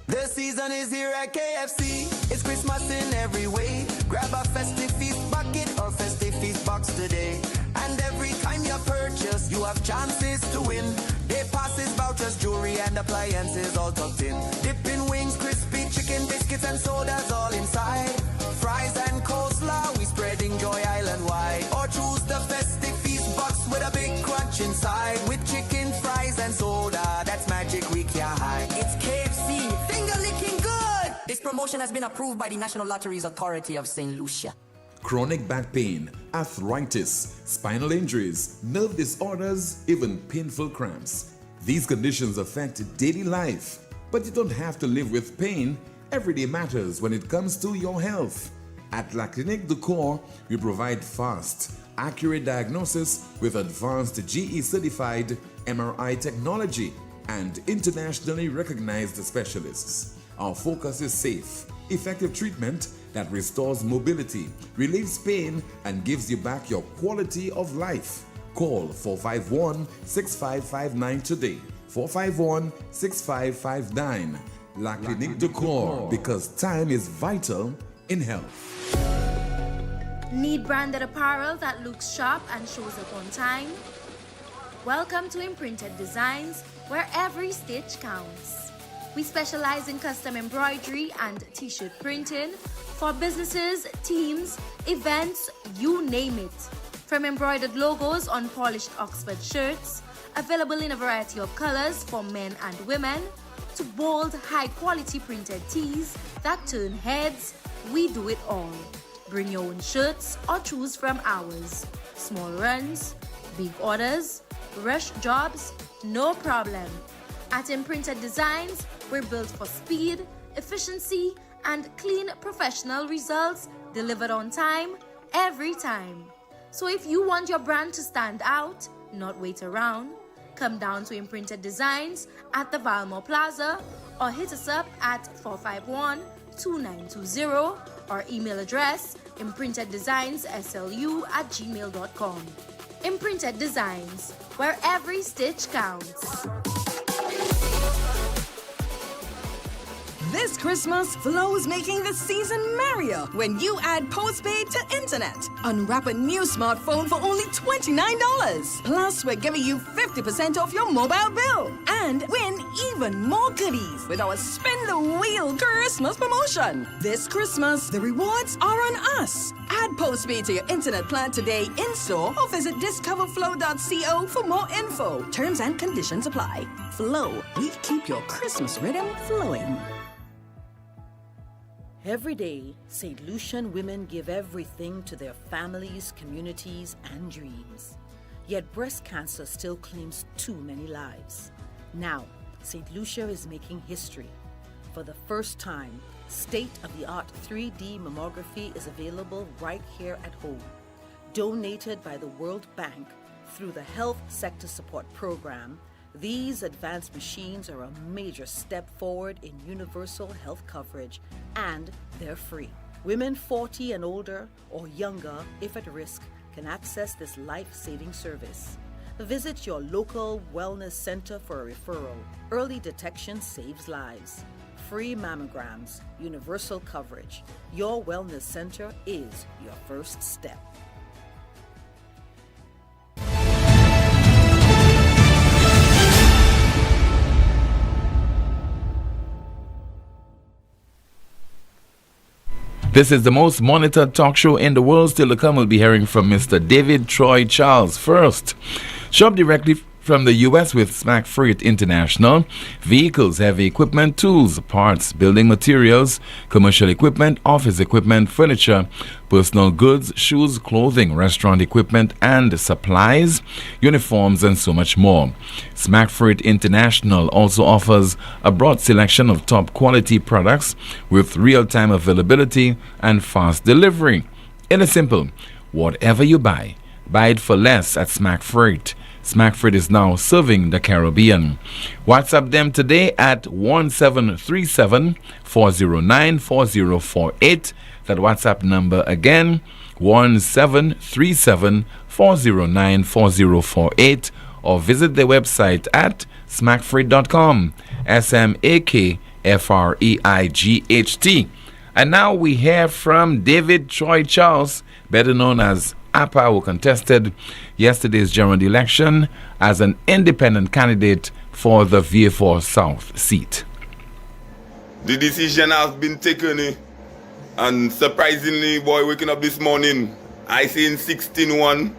The season is here at KFC. It's Christmas in every way. Grab a festive feast bucket or festive feast box today. And every time you purchase, you have chances to win. Day passes, vouchers, jewelry, and appliances all tucked in. Dipping wings, crispy chicken, biscuits, and sodas all inside. Fries and coleslaw, we spreading joy island-wide. Or choose the festive feast box with a big crunch inside. With chicken, fries, and soda, that's magic we can't hide. It's KFC, finger licking good. This promotion has been approved by the National Lotteries Authority of St. Lucia. Chronic back pain, arthritis, spinal injuries, nerve disorders, even painful cramps. These conditions affect daily life, but you don't have to live with pain. Every day matters when it comes to your health. At La Clinique du Corps, we provide fast, accurate diagnosis with advanced GE-certified MRI technology and internationally recognized specialists. Our focus is safe, effective treatment that restores mobility, relieves pain, and gives you back your quality of life. Call 451-6559 today. 451-6559. La Clinique du Corps, because time is vital in health. Need branded apparel that looks sharp and shows up on time? Welcome to Imprinted Designs, where every stitch counts. We specialize in custom embroidery and t-shirt printing for businesses, teams, events, you name it. From embroidered logos on polished Oxford shirts, available in a variety of colors for men and women, to bold, high-quality printed tees that turn heads, we do it all. Bring your own shirts or choose from ours. Small runs, big orders, rush jobs, no problem. At Imprinted Designs, we're built for speed, efficiency, and clean professional results delivered on time, every time. So if you want your brand to stand out, not wait around, come down to Imprinted Designs at the Valmore Plaza or hit us up at 451-2920 or email address imprinteddesignsSLU@gmail.com. Imprinted Designs, where every stitch counts. This Christmas, Flo's making the season merrier when you add postpaid to internet. Unwrap a new smartphone for only $29. Plus, we're giving you 50% off your mobile bill. And win even more goodies with our Spin the Wheel Christmas promotion. This Christmas, the rewards are on us. Add postpaid to your internet plan today in-store or visit discoverflow.co for more info. Terms and conditions apply. Flow, we keep your Christmas rhythm flowing. Every day, St. Lucian women give everything to their families, communities, and dreams. Yet breast cancer still claims too many lives. Now, St. Lucia is making history. For the first time, state-of-the-art 3D mammography is available right here at home. Donated by the World Bank through the Health Sector Support Program, these advanced machines are a major step forward in universal health coverage, and they're free. Women 40 and older or younger, if at risk, can access this life-saving service. Visit your local wellness center for a referral. Early detection saves lives. Free mammograms, universal coverage. Your wellness center is your first step. This is the most monitored talk show in the world. Still to come, we'll be hearing from Mr. David Troy Charles. First, shop directly from the U.S. with Smack Freight International. Vehicles, heavy equipment, tools, parts, building materials, commercial equipment, office equipment, furniture, personal goods, shoes, clothing, restaurant equipment and supplies, uniforms, and so much more. Smack Freight International also offers a broad selection of top quality products with real-time availability and fast delivery. It is simple. Whatever you buy it for less at Smack Freight. Smack Freight is now serving the Caribbean. WhatsApp them today at 1737-409-4048. That WhatsApp number again, 1737-409-4048. Or visit their website at smackfreight.com. SMAKFREIGHT. And now we hear from David Troy Charles, better known as APA, who contested yesterday's general election as an independent candidate for the VA4 South seat. The decision has been taken, and surprisingly, boy, waking up this morning, I seen 16-1.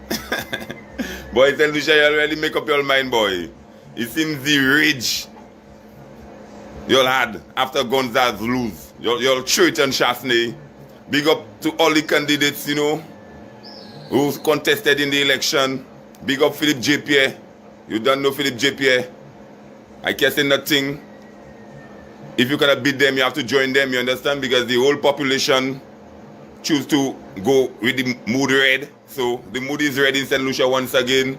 Boy, tell Lucia, you already make up your mind, boy. It seems the rage you'll had after Gonzalez lose. Your church and Chasney. Big up to all the candidates, you know, who contested in the election. Big up Philip J. Pierre. You don't know Philip J. Pierre. I can't say nothing. If you cannot beat them, you have to join them, you understand? Because the whole population choose to go with the mood red. So the mood is red in St. Lucia once again.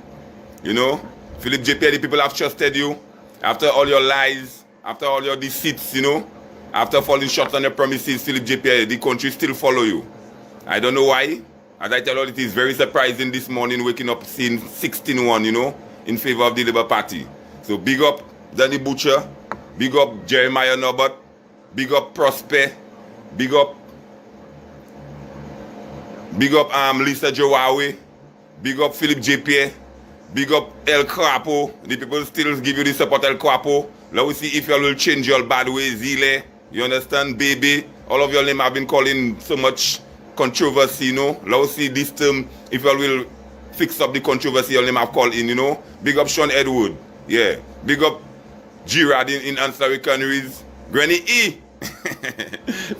You know? Philip J. Pierre, the people have trusted you. After all your lies, after all your deceits, you know? After falling short on your promises, Philip J. Pierre, the country still follow you. I don't know why. As I tell you, it is very surprising this morning waking up seeing 16-1, you know, in favor of the Labour Party. So big up Danny Butcher, big up Jeremiah Norbert, big up Prosper, big up Lisa Jowawe, big up Philip J. Pierre, big up El Crapo. The people still give you the support, El Crapo. Let us see if you will change your bad ways, Zile. You understand, baby? All of your name have been calling so much controversy, you know. Let us see this term, if you will fix up the controversy your name have called in, you know. Big up Sean Edward. Yeah. Big up Girard in Ancillary Canaries. Granny E.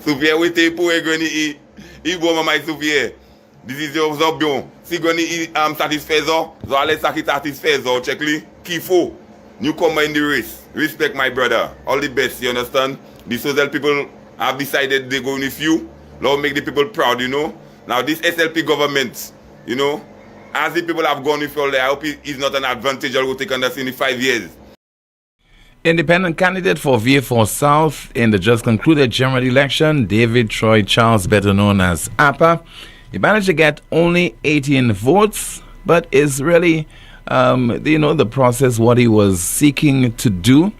Soufier, oui, t'es pour gagner. Il bon, maman, Soufier. Décision, vous avez bien. Si gagner satisfaisant, vous allez satisfaisant. Check li. Qu'il faut. Newcomer in the race. Respect my brother. All the best, you understand? The social people have decided they're going with you. Lord, make the people proud, you know. Now, this SLP government, you know, as the people have gone with you, I hope it's not an advantage or will take on us in 5 years. Independent candidate for VA4 South in the just concluded general election, David Troy Charles, better known as APA. He managed to get only 18 votes, but is really, the process, what he was seeking to do.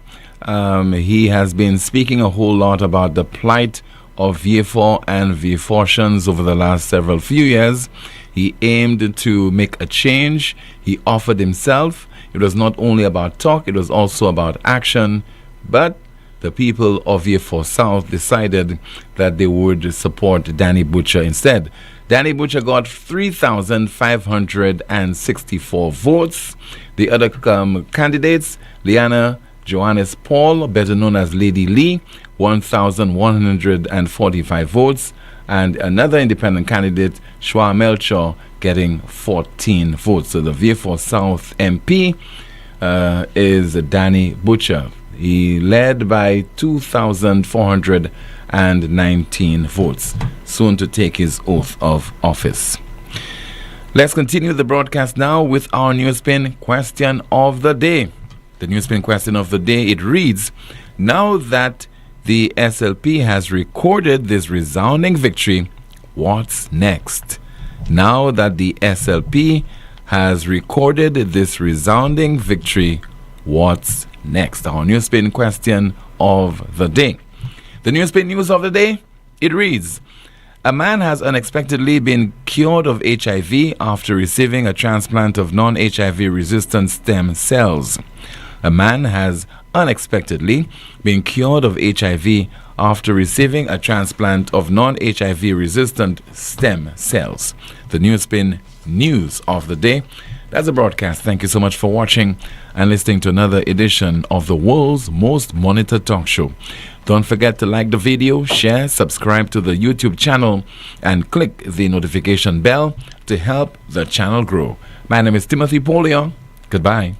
He has been speaking a whole lot about the plight of VA4 and VA4sians over the last few years. He aimed to make a change. He offered himself. It was not only about talk, it was also about action. But the people of VA4 South decided that they would support Danny Butcher instead. Danny Butcher got 3,564 votes. The other candidates, Liana Johannes Paul, better known as Lady Lee, 1,145 votes. And another independent candidate, Shua Melchor, getting 14 votes. So the VA4 South MP is Danny Butcher. He led by 2,419 votes, soon to take his oath of office. Let's continue the broadcast now with our NewsSpin question of the day. The NewsSpin question of the day, it reads, now that the SLP has recorded this resounding victory, what's next? Now that the SLP has recorded this resounding victory, what's next? Our NewsSpin question of the day. The NewsSpin news of the day, it reads, a man has unexpectedly been cured of HIV after receiving a transplant of non-HIV resistant stem cells. A man has unexpectedly been cured of HIV after receiving a transplant of non-HIV resistant stem cells. The NewsSpin news of the day. That's a broadcast. Thank you so much for watching and listening to another edition of the world's most monitored talk show. Don't forget to like the video, share, subscribe to the YouTube channel, and click the notification bell to help the channel grow. My name is Timothy Poleon. Goodbye.